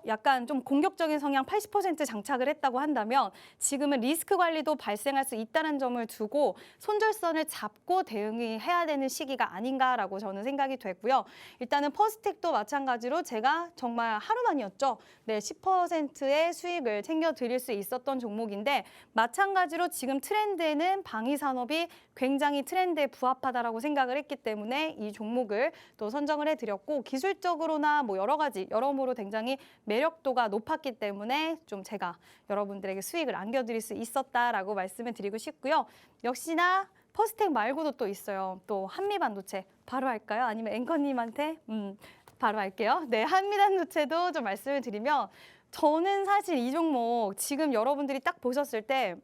약간 좀 공격적인 성향 80% 장착을 했다고 한다면 지금은 리스크 관리도 발생할 수 있다는 점을 두고 손절선을 잡고 대응해야 되는 시기가 아닌가라고 저는 생각이 되고요. 일단은 퍼스텍도 마찬가지로 제가 정말 하루만이었죠. 네, 10%의 수익을 챙겨드릴 수 있었던 종목인데 마찬가지로 지금 트렌드에는 방위산업이 굉장히 트렌드에 부합하다라고 생각을 했기 때문에 이 종목을 또 선정을 해드렸고 기술적으로나 뭐 여러 가지 여러모로 굉장히 매력도가 높았기 때문에 좀 제가 여러분들에게 수익을 안겨드릴 수 있었다라고 말씀을 드리고 싶고요. 역시나 퍼스텍 말고도 또 있어요. 또 한미반도체 바로 할까요? 아니면 앵커님한테 바로 할게요. 네, 한미반도체도 좀 말씀을 드리면 저는 사실 이 종목 지금 여러분들이 딱 보셨을 때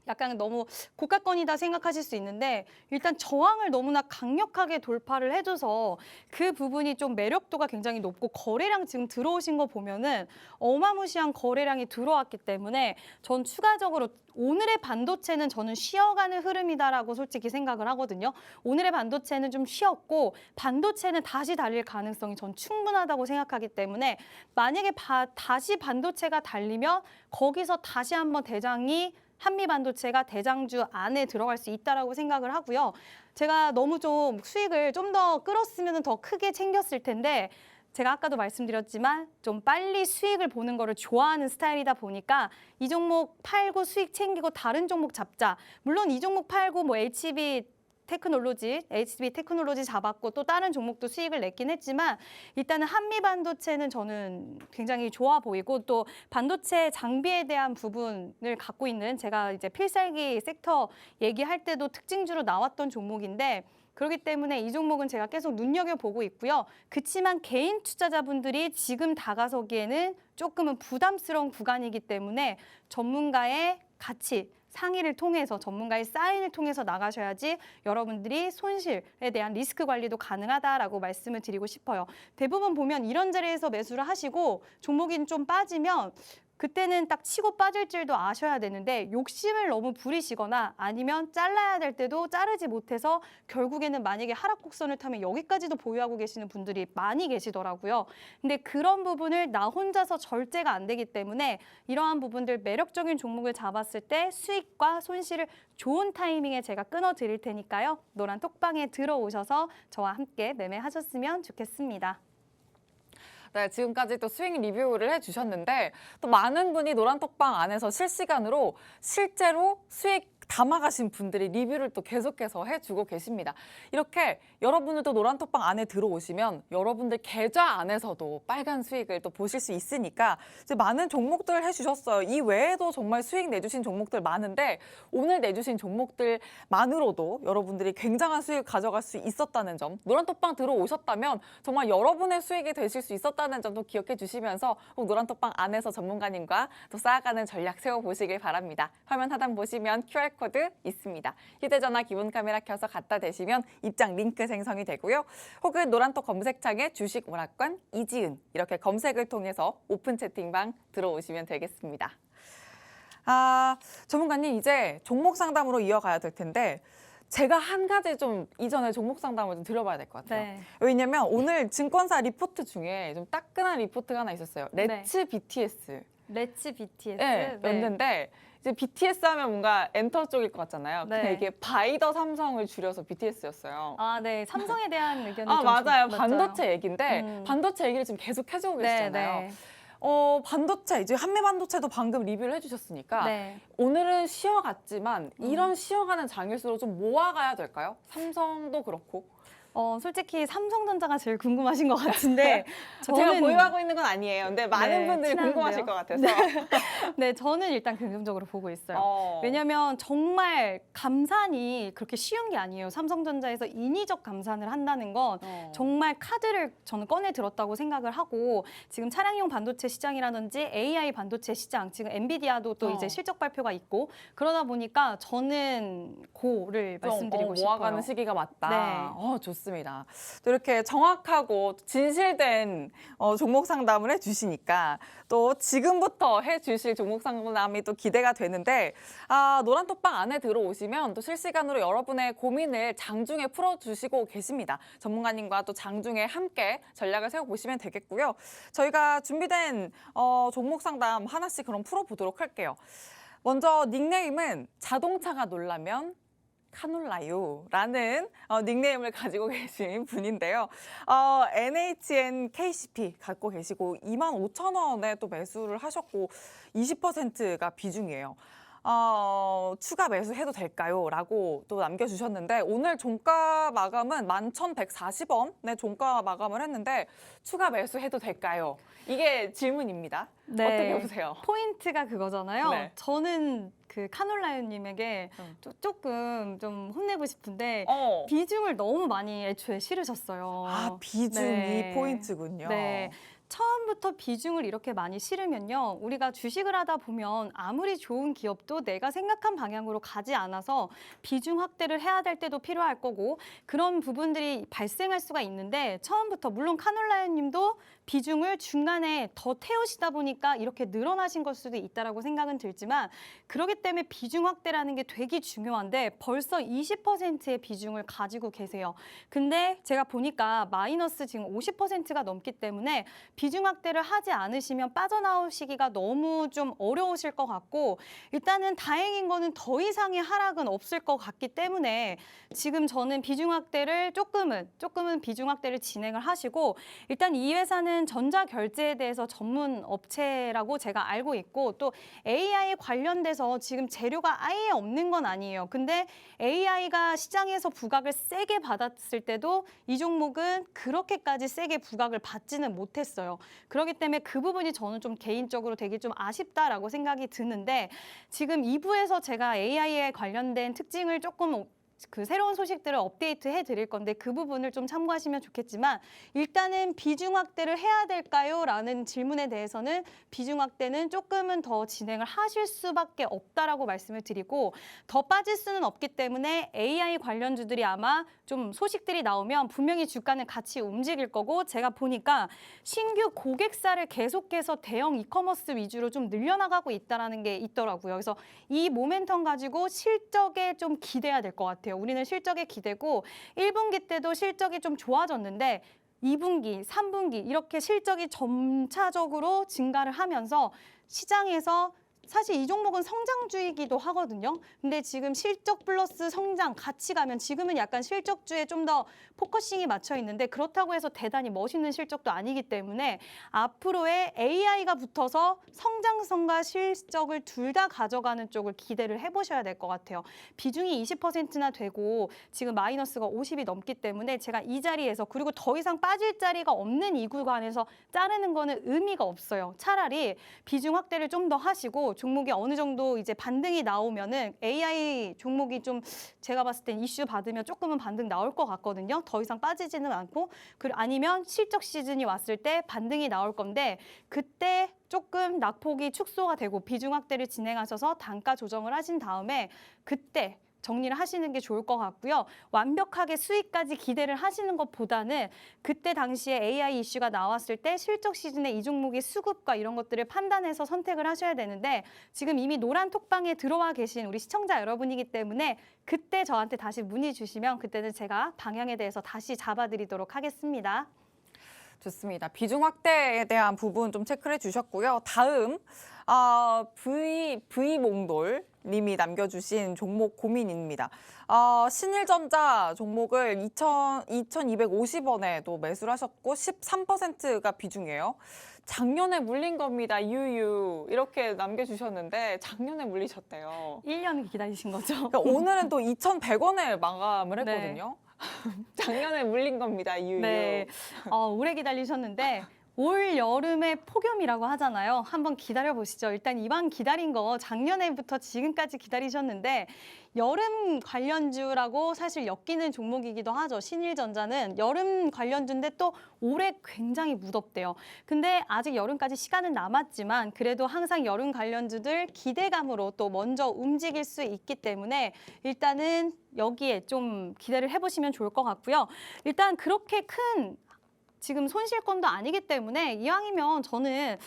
약간 너무 고가권이다 생각하실 수 있는데 일단 저항을 너무나 강력하게 돌파를 해줘서 그 부분이 좀 매력도가 굉장히 높고 거래량 지금 들어오신 거 보면은 어마무시한 거래량이 들어왔기 때문에 전 추가적으로 오늘의 반도체는 저는 쉬어가는 흐름이다라고 솔직히 생각을 하거든요. 오늘의 반도체는 좀 쉬었고 반도체는 다시 달릴 가능성이 전 충분하다고 생각하기 때문에 만약에 다시 반도체가 달리면 거기서 다시 한번 대장이 한미반도체가 대장주 안에 들어갈 수 있다라고 생각을 하고요. 제가 너무 좀 수익을 좀 더 끌었으면 더 크게 챙겼을 텐데 제가 아까도 말씀드렸지만 좀 빨리 수익을 보는 거를 좋아하는 스타일이다 보니까 이 종목 팔고 수익 챙기고 다른 종목 잡자. 물론 이 종목 팔고 뭐 HB 테크놀로지, HB 테크놀로지 잡았고 또 다른 종목도 수익을 냈긴 했지만 일단은 한미 반도체는 저는 굉장히 좋아 보이고 또 반도체 장비에 대한 부분을 갖고 있는 제가 이제 필살기 섹터 얘기할 때도 특징주로 나왔던 종목인데 그렇기 때문에 이 종목은 제가 계속 눈여겨보고 있고요. 그치만 개인 투자자분들이 지금 다가서기에는 조금은 부담스러운 구간이기 때문에 전문가의 같이 상의를 통해서 전문가의 사인을 통해서 나가셔야지 여러분들이 손실에 대한 리스크 관리도 가능하다라고 말씀을 드리고 싶어요. 대부분 보면 이런 자리에서 매수를 하시고 종목이 좀 빠지면 그때는 딱 치고 빠질 줄도 아셔야 되는데 욕심을 너무 부리시거나 아니면 잘라야 될 때도 자르지 못해서 결국에는 만약에 하락 곡선을 타면 여기까지도 보유하고 계시는 분들이 많이 계시더라고요. 근데 그런 부분을 나 혼자서 절제가 안 되기 때문에 이러한 부분들 매력적인 종목을 잡았을 때 수익과 손실을 좋은 타이밍에 제가 끊어드릴 테니까요. 노란 톡방에 들어오셔서 저와 함께 매매하셨으면 좋겠습니다. 네, 지금까지 또 수익 리뷰를 해주셨는데 또 많은 분이 노란톡방 안에서 실시간으로 실제로 수익 담아가신 분들이 리뷰를 또 계속해서 해주고 계십니다. 이렇게 여러분들도 노란톡방 안에 들어오시면 여러분들 계좌 안에서도 빨간 수익을 또 보실 수 있으니까 이제 많은 종목들 해주셨어요. 이 외에도 정말 수익 내주신 종목들 많은데 오늘 내주신 종목들만으로도 여러분들이 굉장한 수익 가져갈 수 있었다는 점, 노란톡방 들어오셨다면 정말 여러분의 수익이 되실 수 있었다는 점도 기억해 주시면서 꼭 노란톡방 안에서 전문가님과 또 쌓아가는 전략 세워보시길 바랍니다. 화면 하단 보시면 QR코드 있습니다. 휴대전화 기본 카메라 켜서 갖다 대시면 입장 링크 생성이 되고요. 혹은 노란톡 검색창에 주식 오락관 이지은 이렇게 검색을 통해서 오픈 채팅방 들어오시면 되겠습니다. 전문가님 이제 종목 상담으로 이어가야 될 텐데 제가 한 가지 좀 이전에 종목 상담을 좀 드려봐야 될 것 같아요. 네. 왜냐면 오늘 증권사 리포트 중에 좀 따끈한 리포트가 하나 있었어요. 렛츠 BTS. 렛츠 BTS. 네, 였는데 이제 BTS 하면 뭔가 엔터 쪽일 것 같잖아요. 네. 근데 이게 바이더 삼성을 줄여서 BTS였어요. 아, 네. 삼성에 대한 의견이 좀 맞아요. 맞죠? 반도체 얘기인데 반도체 얘기를 지금 계속 해주고 계시잖아요. 네. 반도체, 이제 한미 반도체도 방금 리뷰를 해주셨으니까 네. 오늘은 쉬어갔지만 이런 쉬어가는 장일수록 좀 모아가야 될까요? 삼성도 그렇고. 솔직히 삼성전자가 제일 궁금하신 것 같은데 제가 보유하고 있는 건 아니에요. 근데 많은 네, 분들이 친한데요? 궁금하실 것 같아서. 네, 저는 일단 긍정적으로 보고 있어요. 왜냐하면 정말 감산이 그렇게 쉬운 게 아니에요. 삼성전자에서 인위적 감산을 한다는 건 정말 카드를 저는 꺼내 들었다고 생각을 하고 지금 차량용 반도체 시장이라든지 AI 반도체 시장, 지금 엔비디아도 또 이제 실적 발표가 있고 그러다 보니까 저는 고를 말씀드리고 싶어요. 모아가는 시기가 맞다. 네. 좋습니다. 또 이렇게 정확하고 진실된 종목 상담을 해주시니까 또 지금부터 해주실 종목 상담이 또 기대가 되는데 노란톡방 안에 들어오시면 또 실시간으로 여러분의 고민을 장중에 풀어주시고 계십니다. 전문가님과 또 장중에 함께 전략을 세워보시면 되겠고요. 저희가 준비된 종목 상담 하나씩 그럼 풀어보도록 할게요. 먼저 닉네임은 자동차가 놀라면 카놀라요라는 닉네임을 가지고 계신 분인데요. NHN KCP 갖고 계시고 25,000원에 또 매수를 하셨고 20%가 비중이에요. 추가 매수해도 될까요? 라고 또 남겨주셨는데 오늘 종가 마감은 11,140원에 종가 마감을 했는데 추가 매수해도 될까요? 이게 질문입니다. 네. 어떻게 보세요? 포인트가 그거잖아요. 네. 저는 그 카놀라요님에게 조금 좀 혼내고 싶은데 어. 비중을 너무 많이 애초에 실으셨어요. 비중이 네. 포인트군요. 네. 처음부터 비중을 이렇게 많이 실으면요. 우리가 주식을 하다 보면 아무리 좋은 기업도 내가 생각한 방향으로 가지 않아서 비중 확대를 해야 될 때도 필요할 거고 그런 부분들이 발생할 수가 있는데 처음부터 물론 카놀라요 님도 비중을 중간에 더 태우시다 보니까 이렇게 늘어나신 걸 수도 있다라고 생각은 들지만 그렇기 때문에 비중 확대라는 게 되게 중요한데 벌써 20%의 비중을 가지고 계세요. 근데 제가 보니까 마이너스 지금 50%가 넘기 때문에 비중 확대를 하지 않으시면 빠져나오시기가 너무 좀 어려우실 것 같고 일단은 다행인 거는 더 이상의 하락은 없을 것 같기 때문에 지금 저는 비중 확대를 조금은 비중 확대를 진행을 하시고 일단 이 회사는 전자결제에 대해서 전문 업체라고 제가 알고 있고 또 AI 관련돼서 지금 재료가 아예 없는 건 아니에요. 근데 AI가 시장에서 부각을 세게 받았을 때도 이 종목은 그렇게까지 세게 부각을 받지는 못했어요. 그렇기 때문에 그 부분이 저는 좀 개인적으로 되게 좀 아쉽다라고 생각이 드는데 지금 2부에서 제가 AI에 관련된 특징을 조금 그 새로운 소식들을 업데이트해 드릴 건데 그 부분을 좀 참고하시면 좋겠지만 일단은 비중 확대를 해야 될까요? 라는 질문에 대해서는 비중 확대는 조금은 더 진행을 하실 수밖에 없다라고 말씀을 드리고 더 빠질 수는 없기 때문에 AI 관련주들이 아마 좀 소식들이 나오면 분명히 주가는 같이 움직일 거고 제가 보니까 신규 고객사를 계속해서 대형 이커머스 위주로 좀 늘려나가고 있다는 게 있더라고요. 그래서 이 모멘텀 가지고 실적에 좀 기대해야 될 것 같아요. 우리는 실적에 기대고 1분기 때도 실적이 좀 좋아졌는데 2분기, 3분기 이렇게 실적이 점차적으로 증가를 하면서 시장에서 사실 이 종목은 성장주이기도 하거든요. 근데 지금 실적 플러스 성장 같이 가면 지금은 약간 실적주에 좀 더 포커싱이 맞춰 있는데 그렇다고 해서 대단히 멋있는 실적도 아니기 때문에 앞으로의 AI가 붙어서 성장성과 실적을 둘 다 가져가는 쪽을 기대를 해보셔야 될 것 같아요. 비중이 20%나 되고 지금 마이너스가 50이 넘기 때문에 제가 이 자리에서 그리고 더 이상 빠질 자리가 없는 이 구간에서 자르는 거는 의미가 없어요. 차라리 비중 확대를 좀 더 하시고 종목이 어느 정도 이제 반등이 나오면은 AI 종목이 좀 제가 봤을 땐 이슈 받으면 조금은 반등 나올 것 같거든요. 더 이상 빠지지는 않고 아니면 실적 시즌이 왔을 때 반등이 나올 건데 그때 조금 낙폭이 축소가 되고 비중 확대를 진행하셔서 단가 조정을 하신 다음에 그때 정리를 하시는 게 좋을 것 같고요. 완벽하게 수익까지 기대를 하시는 것보다는 그때 당시에 AI 이슈가 나왔을 때 실적 시즌에 이 종목의 수급과 이런 것들을 판단해서 선택을 하셔야 되는데 지금 이미 노란 톡방에 들어와 계신 우리 시청자 여러분이기 때문에 그때 저한테 다시 문의 주시면 그때는 제가 방향에 대해서 다시 잡아드리도록 하겠습니다. 좋습니다. 비중 확대에 대한 부분 좀 체크를 해주셨고요. 다음 V몽돌 님이 남겨주신 종목 고민입니다. 신일전자 종목을 2,250원에 또 매수를 하셨고 13%가 비중이에요. 작년에 물린 겁니다. 유유 이렇게 남겨주셨는데 작년에 물리셨대요. 1년 기다리신 거죠? 그러니까 오늘은 또 2,100원에 마감을 네. 했거든요. 작년에 물린 겁니다. 유유. 네, 오래 기다리셨는데 올 여름의 폭염이라고 하잖아요. 한번 기다려 보시죠. 일단 이번 기다린 거 작년에부터 지금까지 기다리셨는데 여름 관련주라고 사실 엮이는 종목이기도 하죠. 신일전자는 여름 관련주인데 또 올해 굉장히 무덥대요. 근데 아직 여름까지 시간은 남았지만 그래도 항상 여름 관련주들 기대감으로 또 먼저 움직일 수 있기 때문에 일단은 여기에 좀 기대를 해보시면 좋을 것 같고요. 일단 그렇게 큰 지금 손실권도 아니기 때문에 이왕이면 저는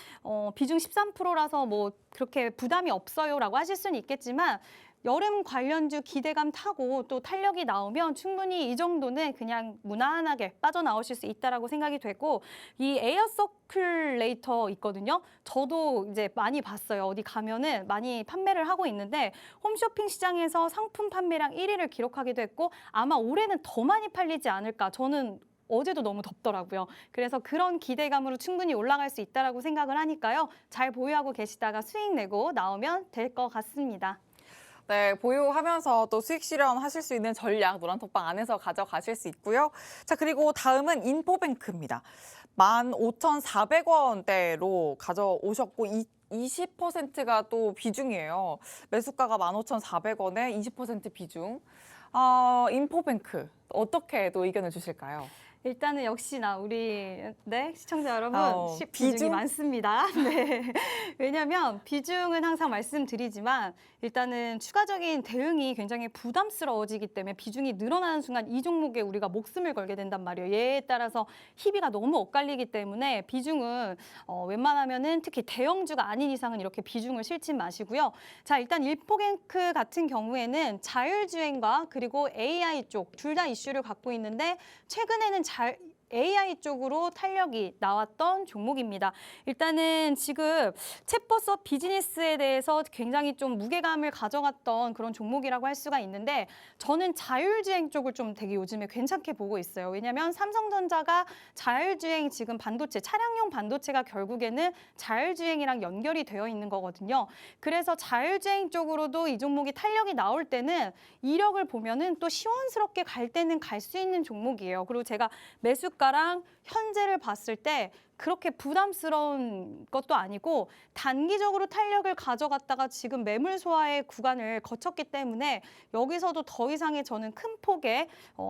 비중 13%라서 뭐 그렇게 부담이 없어요라고 하실 수는 있겠지만 여름 관련주 기대감 타고 또 탄력이 나오면 충분히 이 정도는 그냥 무난하게 빠져나오실 수 있다라고 생각이 되고 이 에어 서큘레이터 있거든요. 저도 이제 많이 봤어요. 어디 가면은 많이 판매를 하고 있는데 홈쇼핑 시장에서 상품 판매량 1위를 기록하기도 했고 아마 올해는 더 많이 팔리지 않을까. 저는 어제도 너무 덥더라고요. 그래서 그런 기대감으로 충분히 올라갈 수 있다라고 생각을 하니까요. 잘 보유하고 계시다가 수익 내고 나오면 될 것 같습니다. 네, 보유하면서 또 수익 실현하실 수 있는 전략 노란톡방 안에서 가져가실 수 있고요. 자, 그리고 다음은 인포뱅크입니다. 15,400원대로 가져오셨고 20%가 또 비중이에요. 매수가가 15,400원에 20% 비중. 인포뱅크 어떻게 또 의견을 주실까요? 일단은 역시나 우리 시청자 여러분 비중? 비중이 많습니다. 네. 왜냐하면 비중은 항상 말씀드리지만 일단은 추가적인 대응이 굉장히 부담스러워지기 때문에 비중이 늘어나는 순간 이 종목에 우리가 목숨을 걸게 된단 말이에요. 얘에 따라서 희비가 너무 엇갈리기 때문에 비중은 웬만하면은 특히 대형주가 아닌 이상은 이렇게 비중을 실지 마시고요. 자, 일단 일포뱅크 같은 경우에는 자율주행과 그리고 AI 쪽 둘 다 이슈를 갖고 있는데 최근에는 AI 쪽으로 탄력이 나왔던 종목입니다. 일단은 지금 챗버섯 비즈니스에 대해서 굉장히 좀 무게감을 가져갔던 그런 종목이라고 할 수가 있는데 저는 자율주행 쪽을 좀 되게 요즘에 괜찮게 보고 있어요. 왜냐하면 삼성전자가 자율주행 지금 반도체, 차량용 반도체가 결국에는 자율주행이랑 연결이 되어 있는 거거든요. 그래서 자율주행 쪽으로도 이 종목이 탄력이 나올 때는 이력을 보면은 또 시원스럽게 갈 때는 갈 수 있는 종목이에요. 그리고 제가 매수가랑 현재를 봤을 때 그렇게 부담스러운 것도 아니고 단기적으로 탄력을 가져갔다가 지금 매물 소화의 구간을 거쳤기 때문에 여기서도 더 이상의 저는 큰 폭의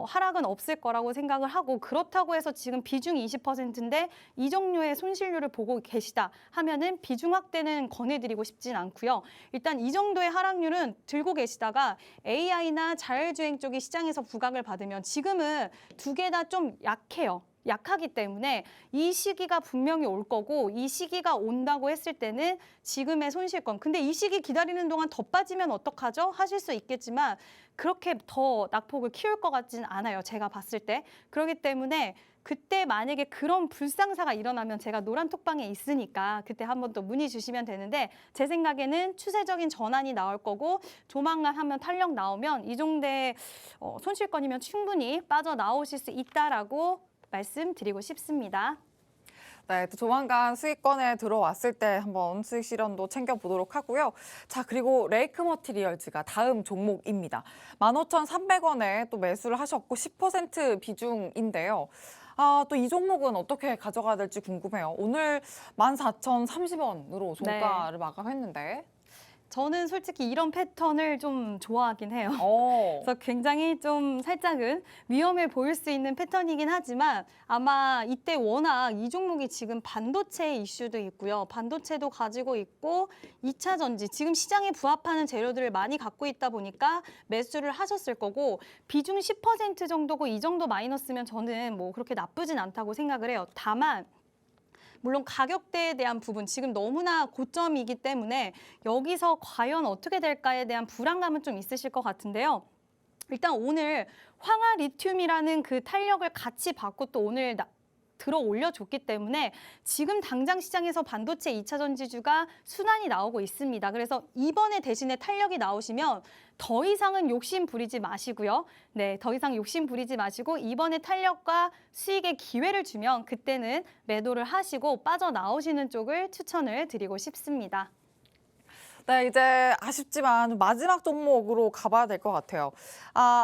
하락은 없을 거라고 생각을 하고 그렇다고 해서 지금 비중 20%인데 이 종류의 손실률을 보고 계시다 하면은 비중 확대는 권해드리고 싶진 않고요. 일단 이 정도의 하락률은 들고 계시다가 AI나 자율주행 쪽이 시장에서 부각을 받으면 지금은 두 개 다 좀 약해요. 약하기 때문에 이 시기가 분명히 올 거고 이 시기가 온다고 했을 때는 지금의 손실권. 근데 이 시기 기다리는 동안 더 빠지면 어떡하죠? 하실 수 있겠지만 그렇게 더 낙폭을 키울 것 같진 않아요. 제가 봤을 때. 그렇기 때문에 그때 만약에 그런 불상사가 일어나면 제가 노란 톡방에 있으니까 그때 한번 또 문의 주시면 되는데 제 생각에는 추세적인 전환이 나올 거고 조만간 한번 탄력 나오면 이 정도의 손실권이면 충분히 빠져나오실 수 있다라고 말씀드리고 싶습니다. 네, 또 조만간 수익권에 들어왔을 때 한번 수익 실현도 챙겨보도록 하고요. 자, 그리고 레이크 머티리얼즈가 다음 종목입니다. 15,300원에 또 매수를 하셨고 10% 비중인데요. 또 이 종목은 어떻게 가져가야 될지 궁금해요. 오늘 14,030원으로 종가를 마감했는데. 저는 솔직히 이런 패턴을 좀 좋아하긴 해요. 그래서 굉장히 좀 살짝은 위험해 보일 수 있는 패턴이긴 하지만 아마 이때 워낙 이 종목이 지금 반도체 이슈도 있고요. 반도체도 가지고 있고 2차 전지, 지금 시장에 부합하는 재료들을 많이 갖고 있다 보니까 매수를 하셨을 거고 비중 10% 정도고 이 정도 마이너스면 저는 뭐 그렇게 나쁘진 않다고 생각을 해요. 다만 물론 가격대에 대한 부분, 지금 너무나 고점이기 때문에 여기서 과연 어떻게 될까에 대한 불안감은 좀 있으실 것 같은데요. 일단 오늘 황화 리튬이라는 그 탄력을 같이 받고 또 오늘 들어 올려줬기 때문에 지금 당장 시장에서 반도체 2차 전지주가 순환이 나오고 있습니다. 그래서 이번에 대신에 탄력이 나오시면 더 이상은 욕심 부리지 마시고요. 네, 더 이상 욕심 부리지 마시고 이번에 탄력과 수익의 기회를 주면 그때는 매도를 하시고 빠져나오시는 쪽을 추천을 드리고 싶습니다. 네, 이제 아쉽지만 마지막 종목으로 가봐야 될 것 같아요.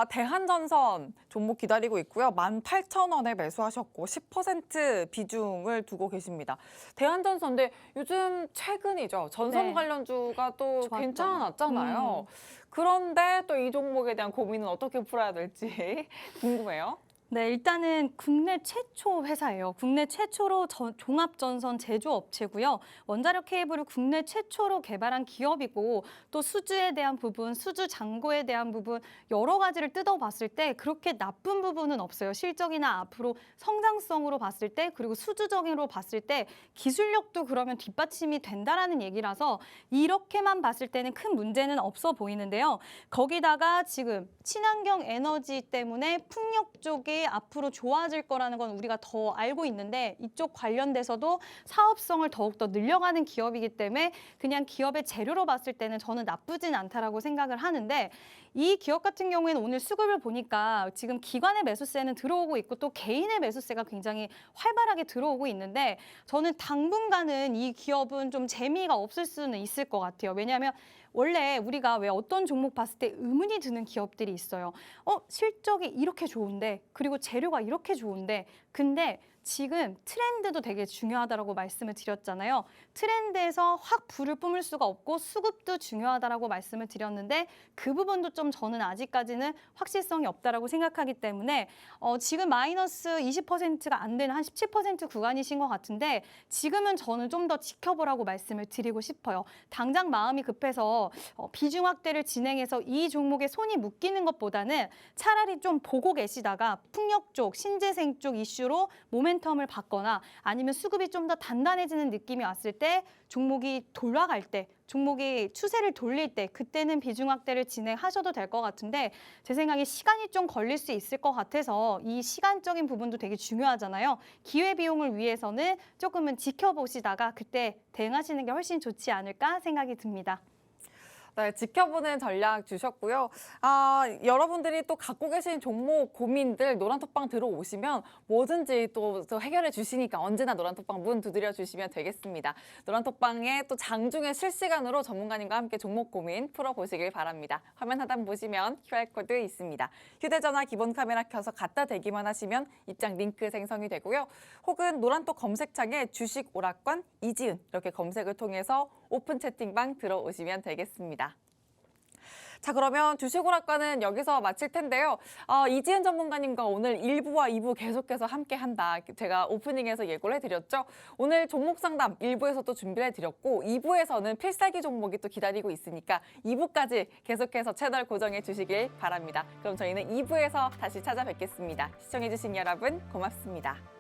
대한전선 종목 기다리고 있고요. 18,000원에 매수하셨고 10% 비중을 두고 계십니다. 대한전선인데 요즘 최근이죠. 전선 네. 관련주가 또 좋았죠. 괜찮았잖아요. 그런데 또 이 종목에 대한 고민은 어떻게 풀어야 될지 궁금해요. 네, 일단은 국내 최초 회사예요. 국내 최초로 종합전선 제조업체고요. 원자력 케이블을 국내 최초로 개발한 기업이고 또 수주에 대한 부분, 수주 잔고에 대한 부분 여러 가지를 뜯어봤을 때 그렇게 나쁜 부분은 없어요. 실적이나 앞으로 성장성으로 봤을 때 그리고 수주적으로 봤을 때 기술력도 그러면 뒷받침이 된다라는 얘기라서 이렇게만 봤을 때는 큰 문제는 없어 보이는데요. 거기다가 지금 친환경 에너지 때문에 풍력 쪽에 앞으로 좋아질 거라는 건 우리가 더 알고 있는데 이쪽 관련돼서도 사업성을 더욱더 늘려가는 기업이기 때문에 그냥 기업의 재료로 봤을 때는 저는 나쁘진 않다라고 생각을 하는데 이 기업 같은 경우에는 오늘 수급을 보니까 지금 기관의 매수세는 들어오고 있고 또 개인의 매수세가 굉장히 활발하게 들어오고 있는데 저는 당분간은 이 기업은 좀 재미가 없을 수는 있을 것 같아요. 왜냐하면 원래 우리가 왜 어떤 종목 봤을 때 의문이 드는 기업들이 있어요. 실적이 이렇게 좋은데 그리고 재료가 이렇게 좋은데 근데 지금 트렌드도 되게 중요하다라고 말씀을 드렸잖아요. 트렌드에서 확 불을 뿜을 수가 없고 수급도 중요하다라고 말씀을 드렸는데 그 부분도 좀 저는 아직까지는 확실성이 없다라고 생각하기 때문에 지금 마이너스 20%가 안 되는 한 17% 구간이신 것 같은데 지금은 저는 좀 더 지켜보라고 말씀을 드리고 싶어요. 당장 마음이 급해서 비중 확대를 진행해서 이 종목에 손이 묶이는 것보다는 차라리 좀 보고 계시다가 풍력 쪽, 신재생 쪽 이슈로 모멘텀 모멘텀을 받거나 아니면 수급이 좀 더 단단해지는 느낌이 왔을 때 종목이 돌아갈 때 종목이 추세를 돌릴 때 그때는 비중 확대를 진행하셔도 될 것 같은데 제 생각에 시간이 좀 걸릴 수 있을 것 같아서 이 시간적인 부분도 되게 중요하잖아요. 기회비용을 위해서는 조금은 지켜보시다가 그때 대응하시는 게 훨씬 좋지 않을까 생각이 듭니다. 네, 지켜보는 전략 주셨고요. 여러분들이 또 갖고 계신 종목 고민들 노란톡방 들어오시면 뭐든지 또 해결해 주시니까 언제나 노란톡방 문 두드려 주시면 되겠습니다. 노란톡방에 또 장중에 실시간으로 전문가님과 함께 종목 고민 풀어보시길 바랍니다. 화면 하단 보시면 QR코드 있습니다. 휴대전화 기본 카메라 켜서 갖다 대기만 하시면 입장 링크 생성이 되고요. 혹은 노란톡 검색창에 주식 오락관 이지은 이렇게 검색을 통해서 오픈 채팅방 들어오시면 되겠습니다. 자, 그러면 주식오락관은 여기서 마칠 텐데요. 이지은 전문가님과 오늘 1부와 2부 계속해서 함께한다. 제가 오프닝에서 예고를 해드렸죠. 오늘 종목 상담 1부에서 또 준비를 해드렸고 2부에서는 필살기 종목이 또 기다리고 있으니까 2부까지 계속해서 채널 고정해 주시길 바랍니다. 그럼 저희는 2부에서 다시 찾아뵙겠습니다. 시청해주신 여러분 고맙습니다.